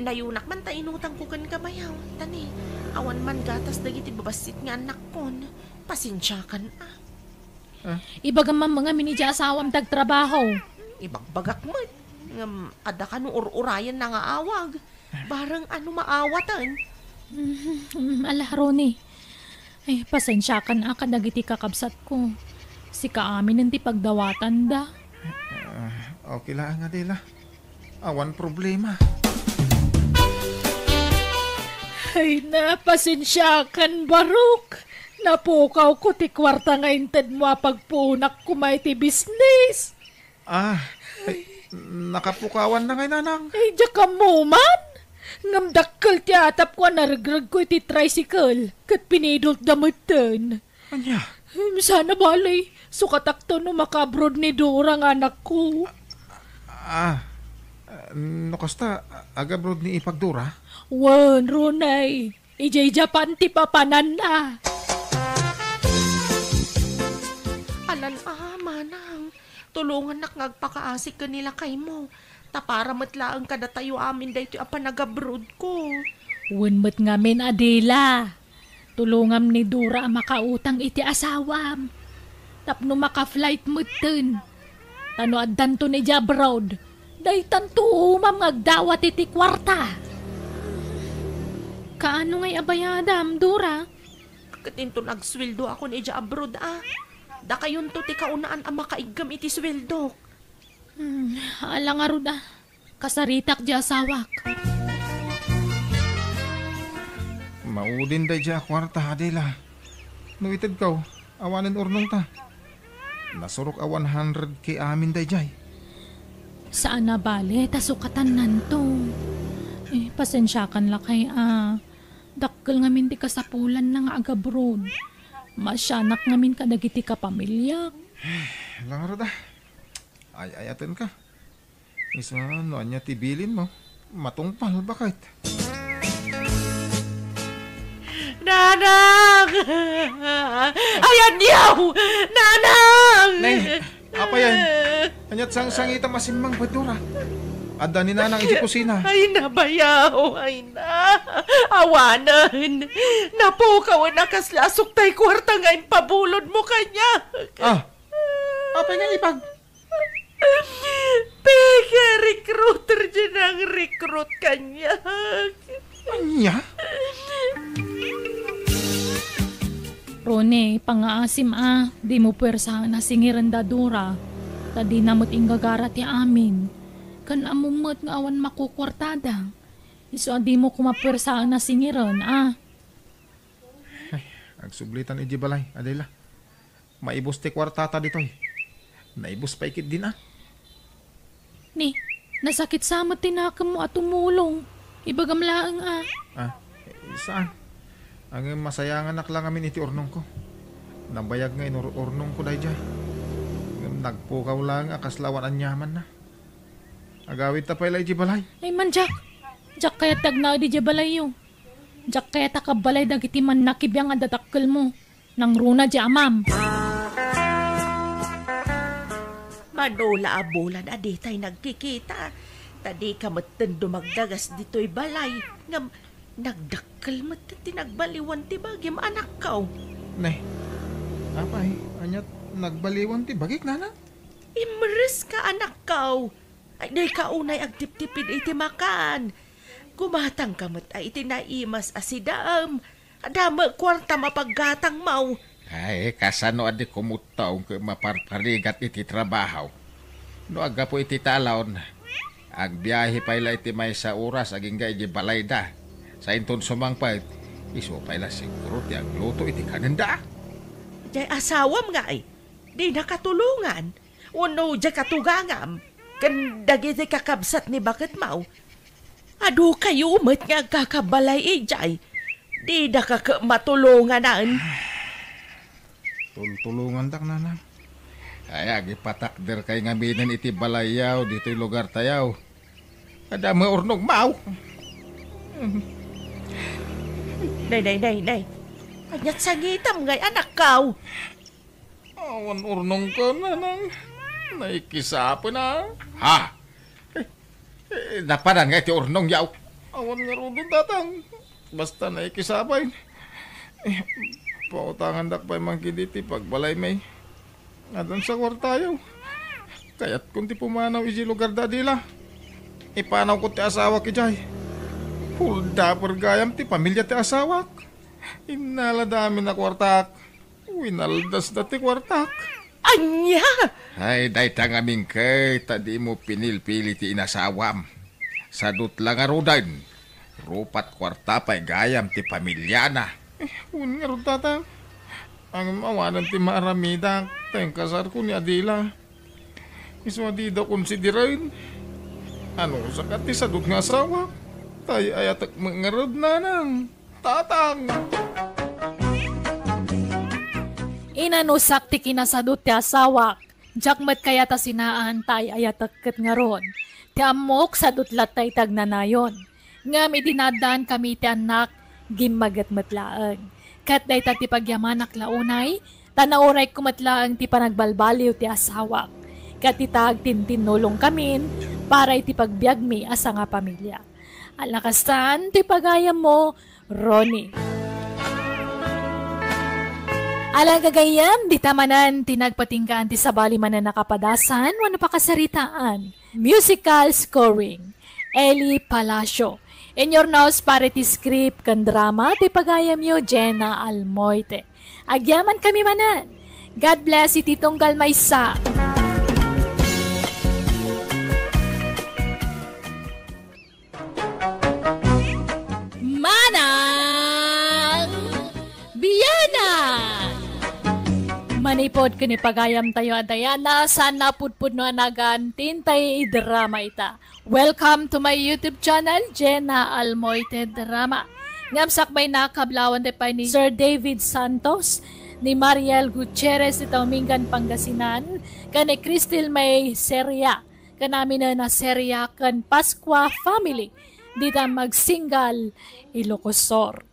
nayunak man ta inutang ko kan kabayaw. Tani, awan man gatas dagiti babasit nga anak kon. Pasensya kan Ibagaman mga minidya asawam tagtrabaho. Ibagbagak mo. Ada ka no urayan na nga awag. Barang ano maawatan. Ala, Ronnie. Ay, pasensya ka na kadagiti kakabsat ko. Si kaamin ang ti pagdawatan da. Okay lang, Adela. Awan problema. Ay, napasensyakan, Baruk. Napukaw ko ti kwarta nga inted mo pagpunak kumay ti business. Nakapukawan na ngay Nanang. Ay, diya ka mo man. Ngamdakkel ti atap ko naragrag ko iti tricycle. Kat pinidult damutan. Anya? Sana balay. Sukatak to no makabrod ni Dora nga anak ko. Nakasta, agabrod ni ipagdura? Wan, Ronay. Ijay Japan ti papanan na. Alan manang. Tulungan nak ngagpakaasik kanila kay mo. Tapara matlaang kada tayo amin dahito apanagabrod ko. Wan mat ngamin, Adela. Tulungam ni Dora makautang iti asawam. Tapno maka-flight mo ten. Tano addan to ni Jabrod. Day tanto umam ngagdawat iti kwarta. Kaano ngay abayadam, Dora? Katinto nagsweldo ako ni Jabrod Da kayon to ti kaunaan ang makaigam iti sweldo. Alang aruda. Kasaritak di asawak. Maudin day dya kwarta, Adela. Nuitid kaw, awanin urnong ta. Nasurok a 100k amin day jay. Saan na bale? Tasukatan nanto. Pasensyakan la kay dakkel ngamin ti kasapulan na nga agabrod. Masyanak ngamin kadagiti ka pamilya. Lang da. Ayatin ka. Isa no anya tibilin mo. Matungpal bakit? Nanang! Ayan niyaw! Nanang! Nay, apa yan? Anyat sang-sangita masimmang badura. Ada ni nanang iti kusina. Ay na, bayaw. Ay na. Awanan. Napukaw na kaslasok tay kwarta nga pabulod mo kanya. Apa nga ipag? Peke, recruiter dyan ang recruit kanya. Anya? Rone, pangaasim di mo pwersahan na singiran dadura. Tadi namot inggagara ti amin. Kan amumot nga awan makukwartada. Iso di mo kumapwersahan na singiran, Ay, agsublitan iji balay, Adela. Maibos ti kwartata ditoy. Naibos pa ikit din Ni, nasakit samot tinakam mo at tumulong. Ibagamlaang Saan? Ang masayangan lang amin iti ornong ko. Nabayag nga ornong ko dahi dyan. Nagpukaw lang akaslawan anyaman na. Agawit ta pala iti balay. Ay man, Jack. Jack kaya tagna di balay yo. Jack kaya takabalay dagiti man nakibiyang adatakkel mo. Nang runa di amam. Manula abulan aditay nagkikita. Tadi kamatan dumagdagas dito'y balay. Ngam nagdakkel mat tinagbaliwan ti bagim anak kaw. Nay, apay, anyat nagbaliwan ti bagik nana? Imres ka anak kaw. Ay day kaunay agtip-tipid iti makan. Gumatang kamot ay iti naimas asidam. Adama kwarta mapaggatang mau. Ay, kasano adi kumutaw ke maparparigat iti trabaho. No aga po iti talon. Agbiyahe pala iti may sa oras aging ga iti balay da. Sa inton sumangpait, iso pala siguro ti agluto iti kanenda. Jay asawam nga ay. Di nakatulungan. Uno jay katugangam. Kan dagiti kakabsat ni bakit mau. Ado kayo umat nga kakabalay jay. Di na matulunganan. Tulungan tak nana. Ay, agipatakder kay ngaminan iti balayaw dito'y lugar tayaw. Kada may ornog mau. Nay. Anyat sangitam ngay anak kaw. Awan urnong ko nanang. Naikisapa na. Ha? Napanan nga iti urnong yaw. Awan nga rudin tatang. Basta naikisapay. Pautangan dak pa'y mangkiditi pagbalay may. Adan sa kwartayaw. Kaya't kung ti pumanaw isi lugar dadila. Ipanaw ko ti asawa ki Jay. Hulda pergayam ti pamilya ti asawak. Inala dami na kwartak. Winaldas na ti kwartak. Anya! Ay, day tangaming kay. Tadi mo pinilpili ti inasawam. Sadut lang arudan. Rupat kwarta pa'y gayam ti pamilya na. Un nga rin tata. Ang mawanan ti maramida. Tayong kasar ko ni Adila. Iso adida konsiderain. Ano sa kati sadot nga asawa. Tayo ayatak mangarod na ng tatang. Inanusak ti kinasadot ti asawak. Jakmat kaya ta sinaan tay ayatak ket nga ron. Ti amok sadot latay tagnanayon. Ngam idinadaan kami ti anak gimagat matlaang. Kat day ta ti pagyamanak launay, tanauray kumatlaang ti panagbalbaliw ti asawak. Kat itag tintinulong kamin para iti pagbiag mi asa nga pamilya. Alakastan ti pagayam mo, Ronnie. Alang kagayam, di tamanan tinagpatingkaan ti sabali man na nakapadasan wano pakasaritaan. Musical scoring, Eli Palacio. In your nose para ti script kan drama, ti pagayam yo, Jenna Almoite. Agyaman kami manan. God bless si Titong Galmaysa. Manang Biyana! Manipod ka ni pagayam tayo adayana, sana pudpud no anagan, tintay drama ita. Welcome to my YouTube channel, Jenna Almoite Drama. Ngamsak may nakablawan de pa ni Sir David Santos, ni Mariel Gutierrez itaw Mingan Pangasinan, kan ni Cristel May Seria, kanami na Seria kan Pasqua Family, dita magsingal Ilocosor.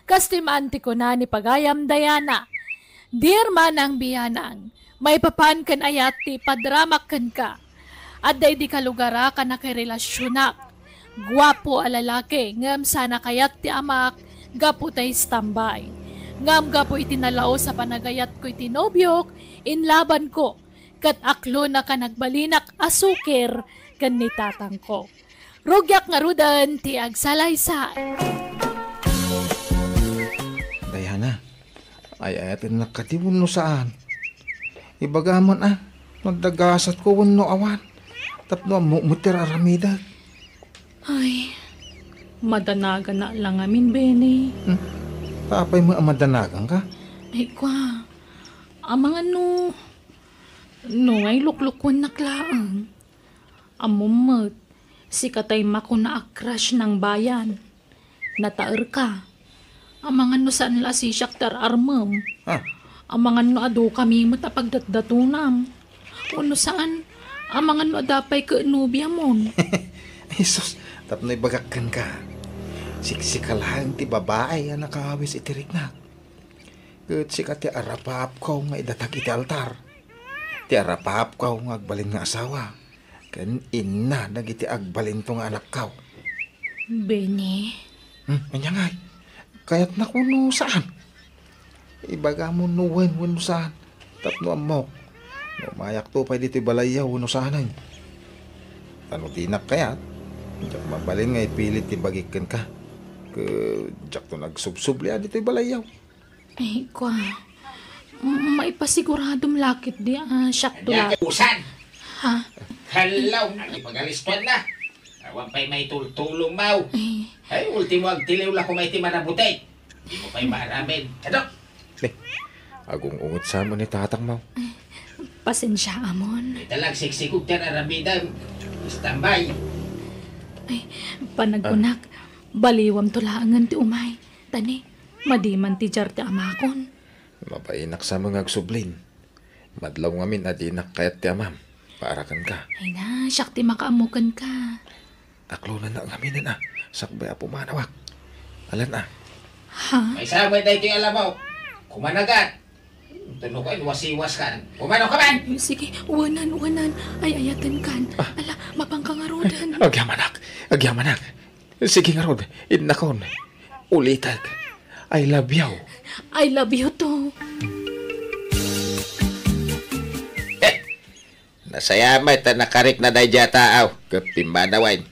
Kastimante ko na ni pagayam Diana. Dear manang biyanang, may papan kan ayat ti padramak kan ka. At day di ka lugara ka na kay relasyonak. Gwapo a lalaki, ngam sana kayat ti amak, gapo tay stambay. Ngam gapo itinalao sa panagayat ko itinobyok, inlaban ko. Kat aklo na ka nagbalinak asukir kan ni tatang ko. Rugyak nga rudan ti agsalaysay. Dayana, ay ayatin nakatiwon no saan. Ibagaman nagdagasat ko no awan. Tapno mutir aramida. Ay, madanaga na lang amin, Benny. Tapay mo amadanagan ka? Ay, kwa. Amang ano, ngay luklukwan na klaang. Amumot, si katay mako na akrash ng bayan. Nataer ka. Amang ano saan la si Shakhtar Armam. Amang ano ado kami matapagdatdatunam. Uno saan, amang ano adapay ka nubya mon. Jesus, tapno ibagakan ka. Siksikalahan ti babae ang nakawis itirik na. Kat sika ti arapap ko nga idatag iti altar. Ti arapap ko nga agbalin nga asawa. Kan ina nagiti agbalin to nga anak ko. Benny? Manyangay, kayat na kuno saan? Ibaga mo nuwen no saan. Tapno amok. Mayak to pa dito balayaw no saan. Ano tinak kayat? Diyak mabalin nga ipilit ibagikan ka. Diyak to nagsubsubli dito balayaw. Ay, kwa. Maipasiguradong lakit di siyak to lakit. Usan! Ha? Hello! Ipagalistuan na! Awan pa'y may tultulong mau. Ay, ultimo agtiliw la kung may timarabutay. Hindi mo pa'y maaramin. Kadok! Agong ungot sa mo ni tatang mo. Pasensya, Amon. Italag siksikog dyan aramidang. Istambay. Ay, panagunak. Baliwam tulaangan ti umay. Tani, madiman ti jar ti amakon. Mapainak sa mga agsublin. Madlaw ngamin adinak kayat ti amam. Paarakan ka. Ay na, siyak ti makaamukan ka. Aklo na ngamin na. Sakbay apo manawak. Alan Ha? May sabay na ito yung alam mo. Kumanagat. Tunog kayo, wasiwas ka. Kumano ka man! Sige, uwanan. Ay, ayatan kan. Ala, mapangkangarodan. Agyamanak. Sige nga rod. Innakon. Ulitag. I love you. I love you too. Nasayamay ta nakarik na day jata aw. Kapimbanawain.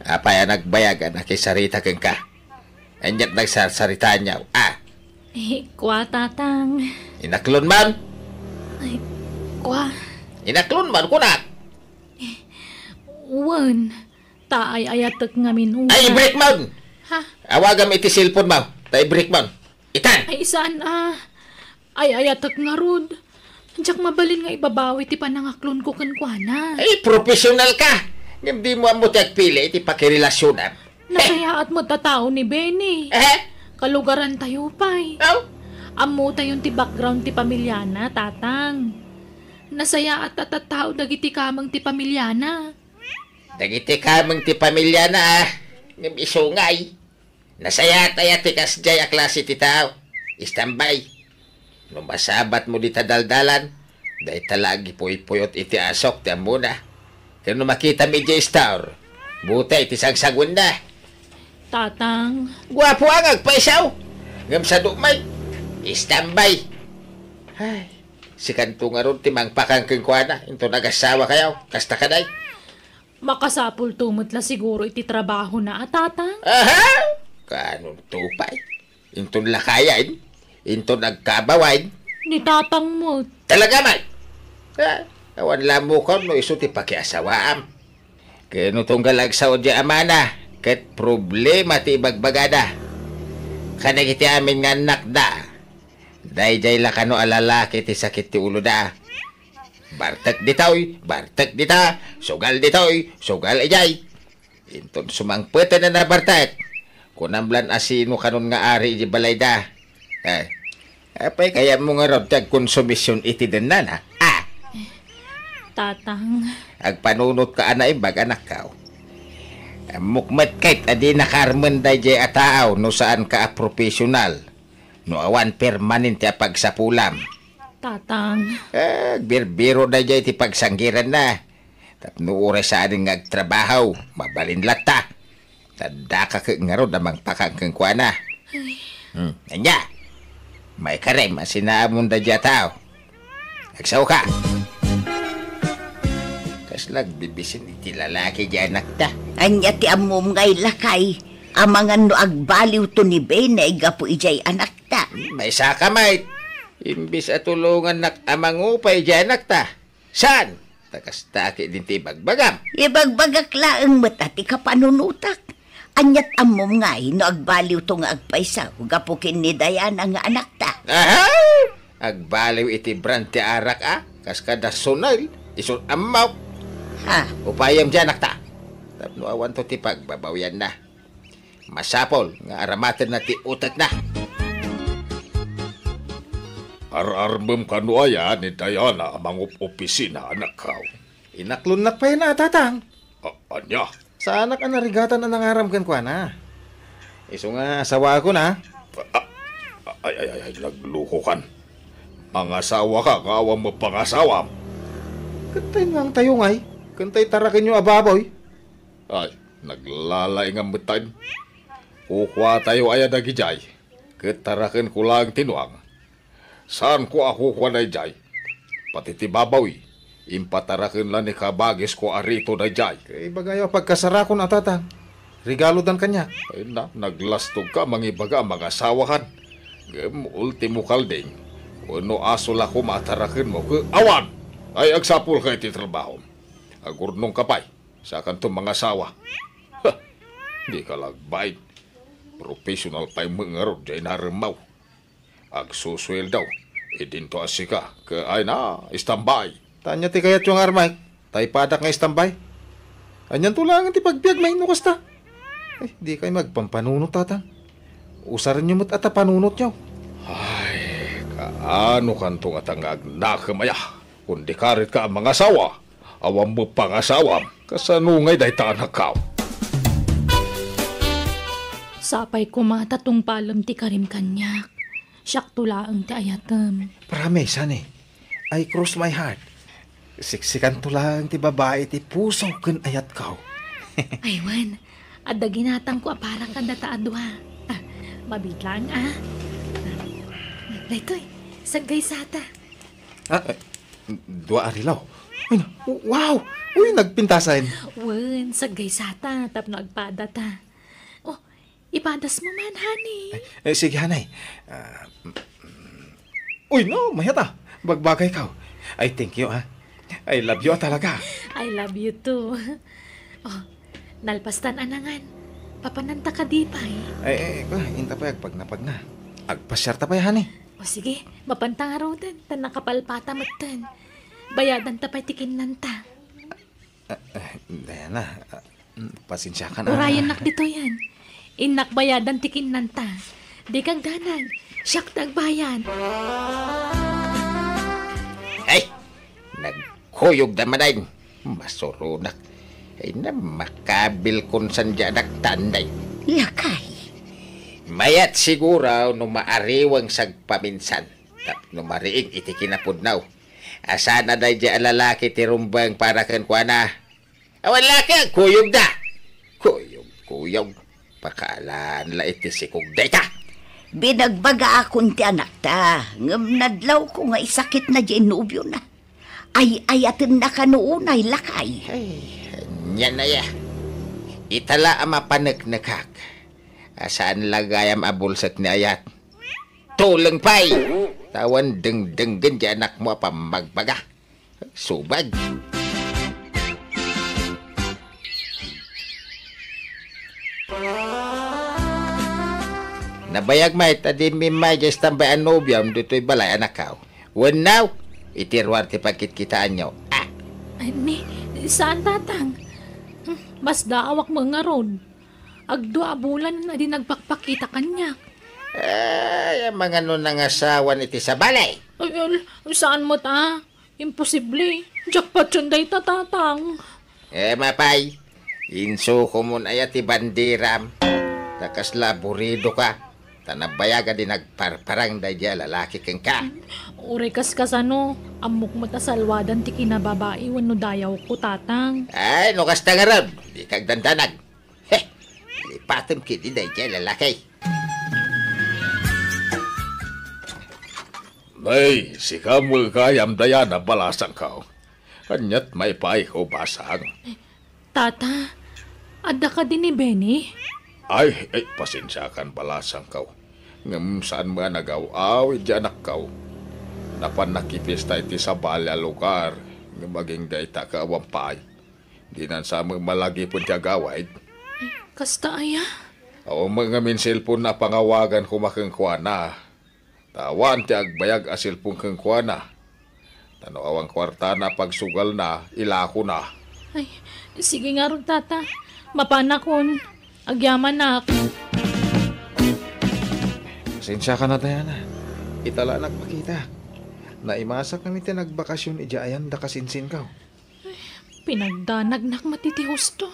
Apay nagbayag na kisarita kang ka. Anyat nagsasarita niya. Kwa tatang. Inaklon man. Ay, kwa. Inaklon man kunak. Uwan. Taay ayatak ngamin uwan. Ay, break man. Ha? Awagam iti cellphone mo. Tay break man. Itan. Ay, saan Ay, ayatak nga rod. Diyak mabalin nga ibabawi ti panangaklon ko kankwana. Ay, professional ka. Hindi mo ang mutagpili iti pakirelasyonan. Nasayaat mo tatao ni Benny. Kalugaran tayo pa'y. Amo tayon ti background ti pamilyana, tatang. Nasaya at tatatao dagiti kamang ti pamilyana. Dagiti kamang ti pamilyana ng isungay. Nasaya tayo ti kasjay a klase ti tao. Istambay. Nung masabat mo di tadaldalan, dahi talagi puy-puyot iti asok ti amuna. Kaya makita mi di star, buta iti sagsagun na. Tatang. Gwapo ang agpaisaw. Ngam sa dumay. Istambay. Ay, si kanto nga ron timang pakangking kwa na. Into nagasawa kayaw. Kasta ka day. Makasapul tumutla siguro iti trabaho na tatang. Aha! Kanong tupay. Into lakayain. Into nagkabawain. Ni tatang mo. Talaga man. Awan lamo ko no iso ti pakiasawaam. Kaya no tunggalag sa odya amana. Ket problema ti bagbagada. Kanag iti amin nga anak da. Dayjay la kano alalaki ti sakit ti ulo da. Bartek ditoy, bartek dita, sugal ditoy, sugal ijay. Inton sumangpete na na bartek. Kunamblan asino kanon nga ari di balay da. Apay kaya mo nga rod tag konsumisyon iti denan ha. Tatang. Agpanunot ka anay bag anak kao. Mukmet kahit adi nakarman da jay ataaw no saan ka a profesional. No awan permanente a pagsapulam. Tatang, Birbiro na dyan iti pagsanggiran na. Tapno oras sa aning ngagtrabaho, mabalin lata. Tanda ka nga ron namang pakangkang kwa na. Anya, may karem, asinaamon na dyan tao. Nagsaw ka. Kaslag bibisin iti lalaki dyan nakta. Anya ti amom ngay lakay. Amangan no agbaliw to ni Ben na igapo ijay anak ta. May saka mait. Imbis at tulungan nak amang upay dyan nakta. Saan? Takas taki din ti bagbagam. Ibagbagak laeng mata ti kapanunutak. Anyat amom ngay no agbaliw to nga agpaysa. Gapukin ni Diana nga anak ta. Aha! Agbaliw iti brand ti arak Kas kada sunal. Isun amaw. Ha? Upayam dyan nakta. Tapno awan to ti pagbabawian na. Masapol nga aramatan na ti utat na. Ararmem kanuaya ni Diana amang opisina anak kao. Inaklon na pa yun na, tatang. Anya? Sa anak ang narigatan na nangaramkan ko na. Iso nga, asawa ko na. Ay, nagluko kan. Ang asawa ka, kawang mo pangasawam. Kantay nga ang tayo ngay. Kantay tarakin yung ababoy. Ay, naglalaing ang mutan. Kukwa tayo ay nagijay. Ketarakin ko lang tinuang. Saan ko ako kwa na jay? Pati ti babawi. Impatarakin lang ni kabagis ko arito na jay. Kay bagayo pagkasara ko na, tatang. Regalo dan kanya. Ay na, naglastog ka mangibaga mga asawakan. Ultimo kalding. Uno asol ako matarakin mo ke awan. Ay agsapul ka iti trabaho. Agurnong kapay. Sa kanto mga asawa. Di ka lagbait. Professional pa'y mengarod dyan naremaw. Agsuswel daw. Idinto asika. Ke ay na, istambay. Tanya ti kayat yung armay. Tay padak nga istambay. Anyan tulangan ti pagbiag may inukas ta. Ay, di kayo magpampanunot, tatang. Usaran nyo mo't ata panunot nyo. Ay, kaano kanto nga tangag nakamaya. Kundi karit ka ang mga asawa. Awam mo pangasawam. Kasanungay dahi ta anak kao. sapay kumata tong palam ti karim kanyak. Siyak tulaang ti ayatem. Promise, honey. I cross my heart. Siksikan tulang ti babae ti puso kun ayat kao. Aywan, adda ginatang ko parang kanda taaduha. Mabitlang Daytoy, sagay sata. Dua arilaw. Ay, wow! Uy, nagpintasan. Wen, sagay sata, tapno agpada ta. Oh, ipadas mo man, honey. Sige, hanay. Uy, no, mayata. Bagbagay ka. I thank you, ha. I love you talaga. I love you too. Oh, nalpastan anangan. Papananta ka di pa Inta pa pag na. Agpasyar ta pa honey. O sige, mapantang araw din. Tan nakapalpata matan. Bayadan ta pa tikin nanta. Diana, pasensya ka na. Urayan nak dito yan. Inak bayadan tikin nanta. Di kang danag. Siyak tagbayan. Ay, nagkuyog na manayin. Masurunak. Ay na makabil kung sandya nagtanday. Lakay. Mayat siguro no maariwang sagpaminsan. No mariing iti kinapudnaw. Asa na dahi dya lalaki ti rumbang para kenkwana. Awan laki, kuyog na. Kuyog. Pakaalaan la iti sikog day ka. Binagbaga akong ti anak ta. Ngam nadlaw ko nga isakit na dyan nubyo na. Ay ayatin na kanuunay lakay. Ay, yan na ya. Itala ang mapanagnakak. Asaan lagayam abulsak ni ayat. Tulang pay. Tawan deng-denggen di anak mo pamagbaga. Subag. Nabayag may tadi mimay jes tambay anobiam dito'y balay anak kao. When now, itirwar ti pagkitkitaan nyo. Ay, saan tatang? Mas daawak mga ron. Agdua bulan na din nagpakpakita kanya. Ay, mga nun ang asawan iti sa balay. Ay, saan mo ta? Imposible. Jackpot yun day tatang. Mapay. Inso ko mo na ti bandiram. Takas laburido ka. Tanabayaga din nagparparang da dya lalaki kang ka. Ure kasano, amok matasalwadan ti kinababae wano dayaw ko tatang. Ay, no kasta nga ron. Di kag dandanag. Heh, lipatam kiti da dya lalaki. Nay, si kamul kayam dayana balasang kao. Kanyat may paay ko basang. Tata, ada ka din ni Benny? Ay, pasensya kan balasang kao. Ngam saan mga nagaw-aw, anak kao. Napan nakipista iti sa balya lugar. Ngam maging dayta ka awampay. Di nan sa mga malagi pun tiya gawid. Kasta aya? O mga minsilpon na pangawagan kumakengkwana. Tawan ti agbayag asilpong kengkwana. Tano awang kwarta na pagsugal na, ilako na. Ay, sige nga ron tata. Mapanakon. Agyaman na ako. Pasensya ka na, Diana. Itala nagpakita. Naimasak kami ti nagbakasyon ijayan da kasinsin ka. Pinagdanagnak matiti husto.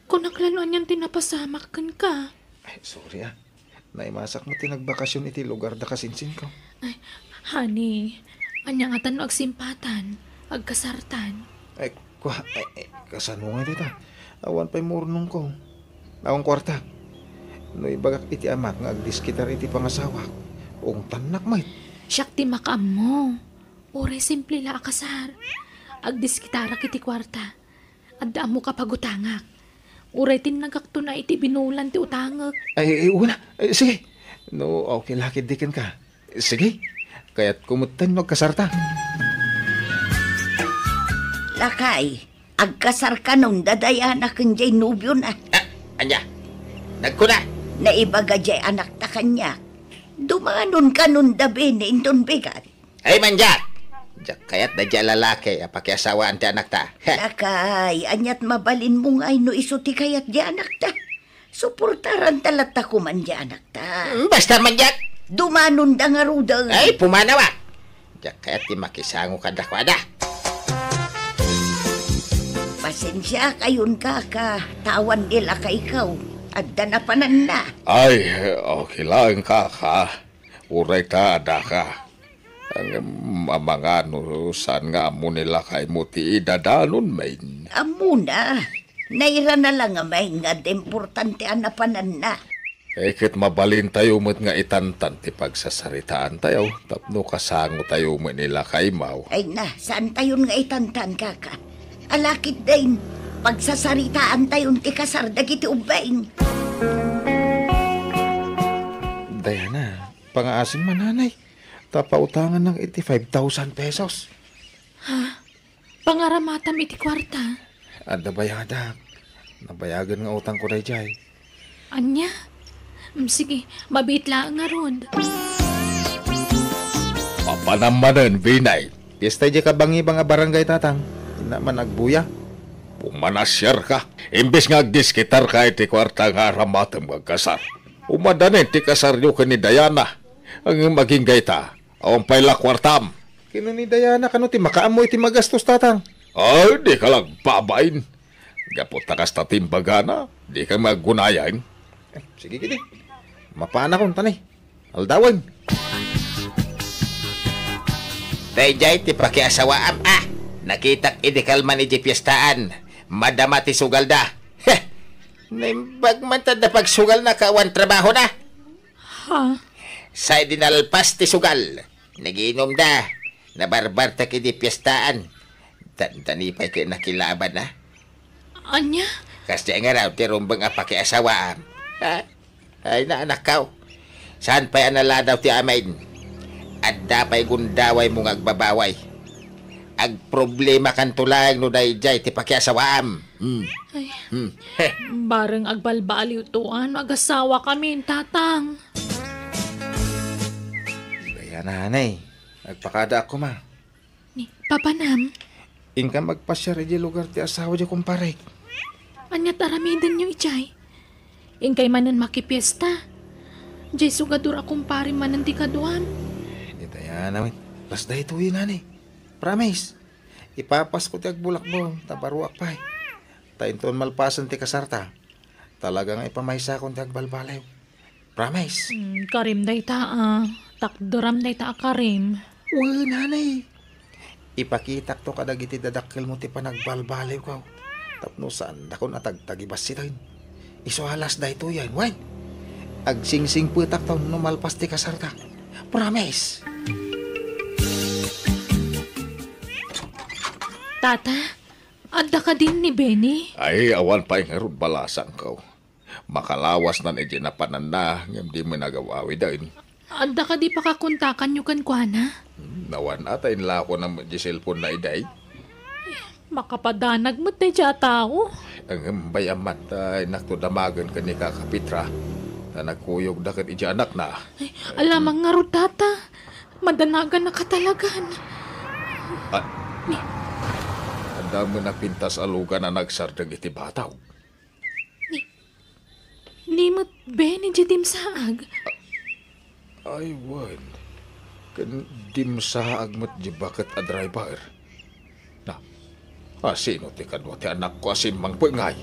Kung naklaluan yan tinapasamak ka. Ay, sorry ah. Naimasak mo ti nagbakasyon iti lugar da kasinsin ka. Ay, honey. Anya nga tanong agsimpatan, agkasartan. Ay, kasano nga dita? Awan pa'y murnong ko. Awang kwarta. No ibagak iti amak nga agdiskitar iti pangasawa. Ung tanak mo Siyak ti makam mo. Ore simple la akasar. Agdiskitara kiti kwarta. Adda mo kapagutangak. Ure tinagakto na iti binulan ti utangak. Ay, una. Ay, sige. No, okay lakid dikin ka. Sige. Kaya't kumutan magkasarta. Lakay, agkasar ka nung dadaya na kanjay nubyo na. Anya, nagkuna. Naibaga jay anak ta kanya. Dumanon ka nun dabi ni indon bigat. Ay manjak. Jak kayat da dya lalaki pakiasawaan ti anak ta. Lakay, anyat mabalin mo nga no iso ti kayat di anak ta. Suportaran talata ko man di anak ta. Basta manjak. Dumanon da nga ruda. Ay, pumanawa. Jak kayat ti makisango kada kwada. Pasensya kayon ka. Tawan nila ka ikaw. Adda na panan na. Ay, okay lang ka. Uray ta, ada ka. Ang mga saan nga mo nila kay mo ti idadanon, main. Amuna. Naira na lang may nga importante anapanan na. Kit mabalin tayo mo't nga itantan ti pagsasaritaan tayo. Tapno kasango tayo mo nila kay Mau. Ay na, saan tayon nga itantan kaka? Alakit din, pagsasaritaan tayon ti kasar dagiti ubaing. Diana, pangaasin mananay. Tapautangan ng 85,000 pesos. Ha? Pangaramatam iti kwarta? Ada bayada. Nabayagan nga utang ko ray jay. Anya? Sige, mabit lang nga ron. Papanamanan, Binay. Pista di ka bangi nga barangay tatang. Ina man agbuya. Pumanasyar ka. Imbes nga agdiskitar ka iti kwarta nga ramatam magkasar. Umadanin ti kasar nyo ka ni Diana. Ang maging gayta, awang payla kwartam. Kino ni Diana kano ti makaamoy ti magastos tatang. Ay, di ka lang babain. Gapot takas tatimbagana, di ka maggunayan. Sige gini. Mapana kong tanay. Aldawan. Dayjay ti pakiasawaam Nakitak idikalman iti piyestaan. Madama ti sugal da. Heh. Naimbag man na pagsugal na kawan trabaho na. Ha? Sa dinalpas ti sugal. Nagiinom da. Nabarbar ta kiti piyestaan. Tanipay kayo nakilaban na. Anya? Kasi nga raw ti rumbang pakiasawaam. Ha? Ay na anak kaw. Saan pa'y anala daw ti amain? At dapay gundaway mong agbabaway. Ag problema kan tulang no dayjay ti pakiasawaam. Ay, bareng agbalbaliw tuan, mag-asawa kami, tatang. Kaya nanay, nagpakada ako ma. Ni, papanam? Inka magpasyar di lugar ti asawa di kumpare. Anya taramidin nyo, ichay. Ingkay manan makipiesta. Jay sugadur akong pari manan ti kaduan. Hindi tayo namin. Las dahi tuwi nanay. Promise. Ipapas ko ti agbulak mo. Tabaruak pa. Tainton malpasan ti kasarta. Talagang ipamaysa kong ti agbalbalaw. Promise. Karim day ta takduram day ta karim. Uy, nanay. Ipakitak to kadag iti dadakkel mo ti panagbalbaliw ka. Tapno saan ako natagtagibas sitain. Iso halas da ito yan, wan. Agsingsing putak to numalpas ti kasarta. Promise. Tata, adda ka din ni Benny? Ay, awan pa yung harod balasang ka. Makalawas na ni Ginapanan na, ngam di mo nagawawi dahil. Adda ka di pakakuntakan nyo kan kuana? Nawan atay nila ako ng cellphone na iday. Makapadanag mo tayo siya tao. Ang bayamat ay naktudamagan ka ni Kakapitra na nagkuyog na kan iti anak na. Ay, alamang nga ro, tata. Madanagan na katalagan. Ang dami na pintas alugan na nagsardag iti bataw. Ni mo't Benny jidim saag. Ay, wan. Kan dimsaag mo't jibakat a driver. Na, sino ti kadwa ti anak ko asim mang pengay?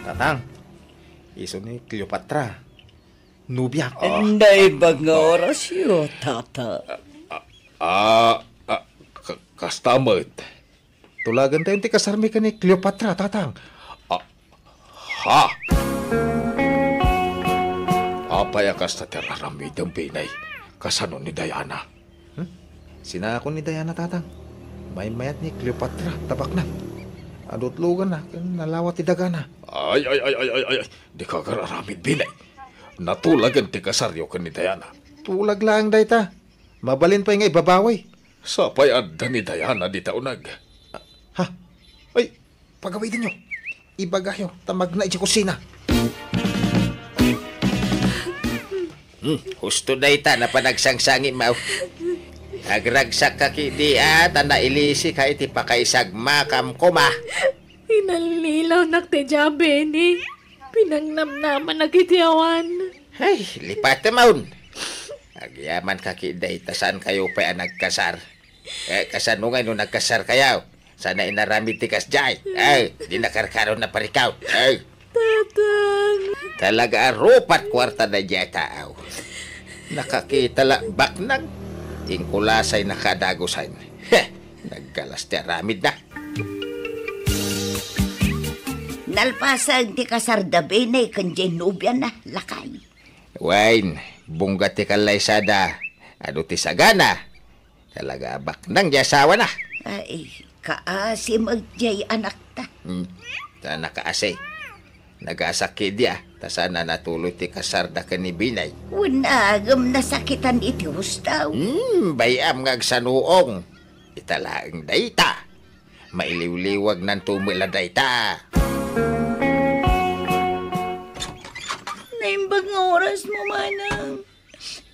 Tatang, iso ni Cleopatra. Nubya. Nay ba nga oras yun, tata? Kastamot. Tulagan tayo ti kasarmi ka ni Cleopatra, tatang. Ha? Apaya kas ta tiraramid ang pinay. Kasano ni Diana? Sina ako ni Diana, tatang. May mayat ni Cleopatra, tabak na. Adot lugan na, nalawat ti daga na. Ay. Di ka kararamid pinay. Natulagan ti kasaryo ka ni Diana. Tulag lang, dayta. Mabalin pa yung ibabawi. Sapay adda ni Diana di taunag. Ha? Ay, pagaway din nyo. Ibagayo, tamag na iti kusina. Husto dayta na panagsangsangi mau. Agragsak ka kidi tanda ilisi ka iti pakaisag makam koma. Inalilaw nakteja, Benny. Pinangnamnaman nagitiawan. Ay, lipat maun. Agyaman ka kiday, tasan kayo pa nagkasar. Kasanungay no nagkasar kayaw. Sana inaramid tikas jay. Ay, di nakarkaroon na parikaw. Ay. Tatang. Talaga arupat kwarta na jay taaw. Nakakita la baknang. Ingkulasay nakadagosan. Naggalas ti aramid na. Nalpasag ti kasarda Benny kan Genubia na lakay. Wine, bungga ti kalaysada. Ano ti sagana? Talaga baknang jasawa na. Ay, kaasi magjay anak ta. Ta nakaasay. Nagasakit dia. Ta sana natuloy ti kasarda ka ni Binay. Unagam nasakitan iti hustaw. Bayam ngagsanuong. Italaang dayta. Mailiwliwag ng tumila dayta. Naimbag nga oras mo, manang.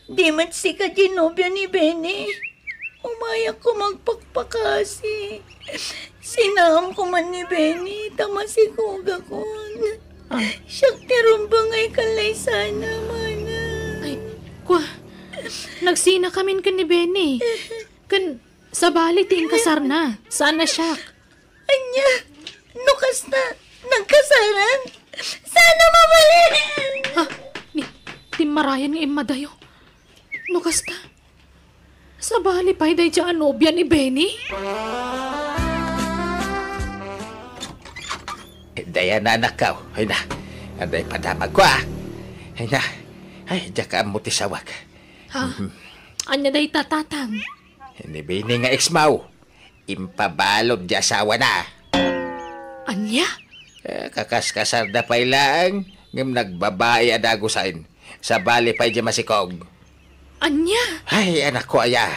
Di mat si ka Genubia ni Benny. Umayak ko magpakpakasi. Sinam ko man ni Benny, tamasikuga kon. Siyak tirumbangay kalay sana, mana. Ay, nagsina kamin ka ni Benny. Kan, sa bali ting kasar na. Sana siya. Anya, nukas na, nagkasaran. Sana mabalik. Ha? Ni Marayan nga imadayo. Nukas ka. Sa bali pa'y day dyan nobya ni Benny? Daya na anak ka. Ay na. Anday padamag ko Ay na. Ay, dyan mo ti sawag. Ha? Anya day tatatang? Ni Benny nga ex-maw. Impabalod di asawa na. Anya? Kakaskasar da pa'y lang. Ngam nagbabae adagusain. Sa bali pa'y di masikog. Anya? Ay, anak ko aya.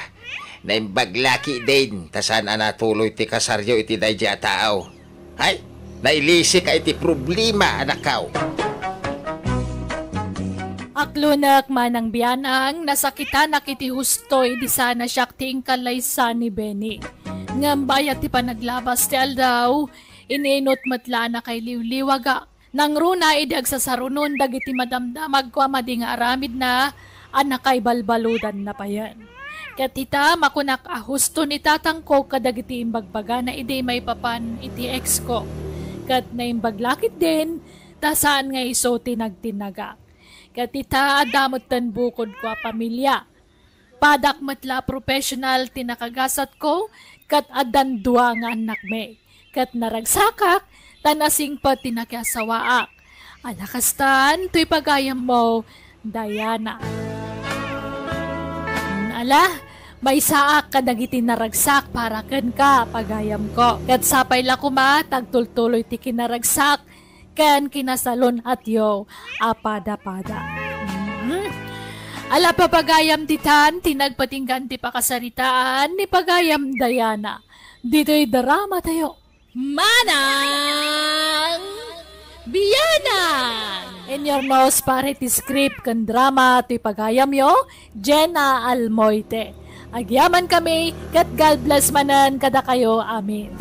Naimbaglaki din. Tasan natuloy ti kasaryo iti day di ataaw. Ay, nailisi ka iti problema, anak kao. Aklunak manang biyanang nasakitan na kiti hustoy di sana siyak ti ingkalaysan ni Benny. Ngambayat ti panaglabas ti aldaw, ininot matla na kay liwliwaga. Nang runa idag sa sarunon dagiti madamdamag ko amadi nga aramid na anak kay balbaludan na pa yan. Katita makunak husto ni tatangko kadagiti imbagbaga na ide may papan iti ex ko. Kat na imbaglakit din, tasaan nga iso tinagtinaga. Kat ita adamot tan bukod ko a pamilya. Padak matla professional tinakagasat ko, kat adan dua nga anak me. Kat naragsakak, tanasing pa tinakyasawaak. Alakastan, to'y pagayam mo, Diana. Ala, may saak ka nagiti naragsak para ken ka, pagayam ko. Kat sapay la kuma, tagtultuloy ti kinaragsak, ken kinasalon at yo, apada-pada. Ala papagayam titan, tinagpatinggan ti pakasaritaan ni pagayam Diana. Dito'y drama tayo. Manang Biyanan! In your nose pare ti script kan drama ti pagayam yo, Jenna Almoite. Agyaman kami, kat God bless manan kada kayo. Amen.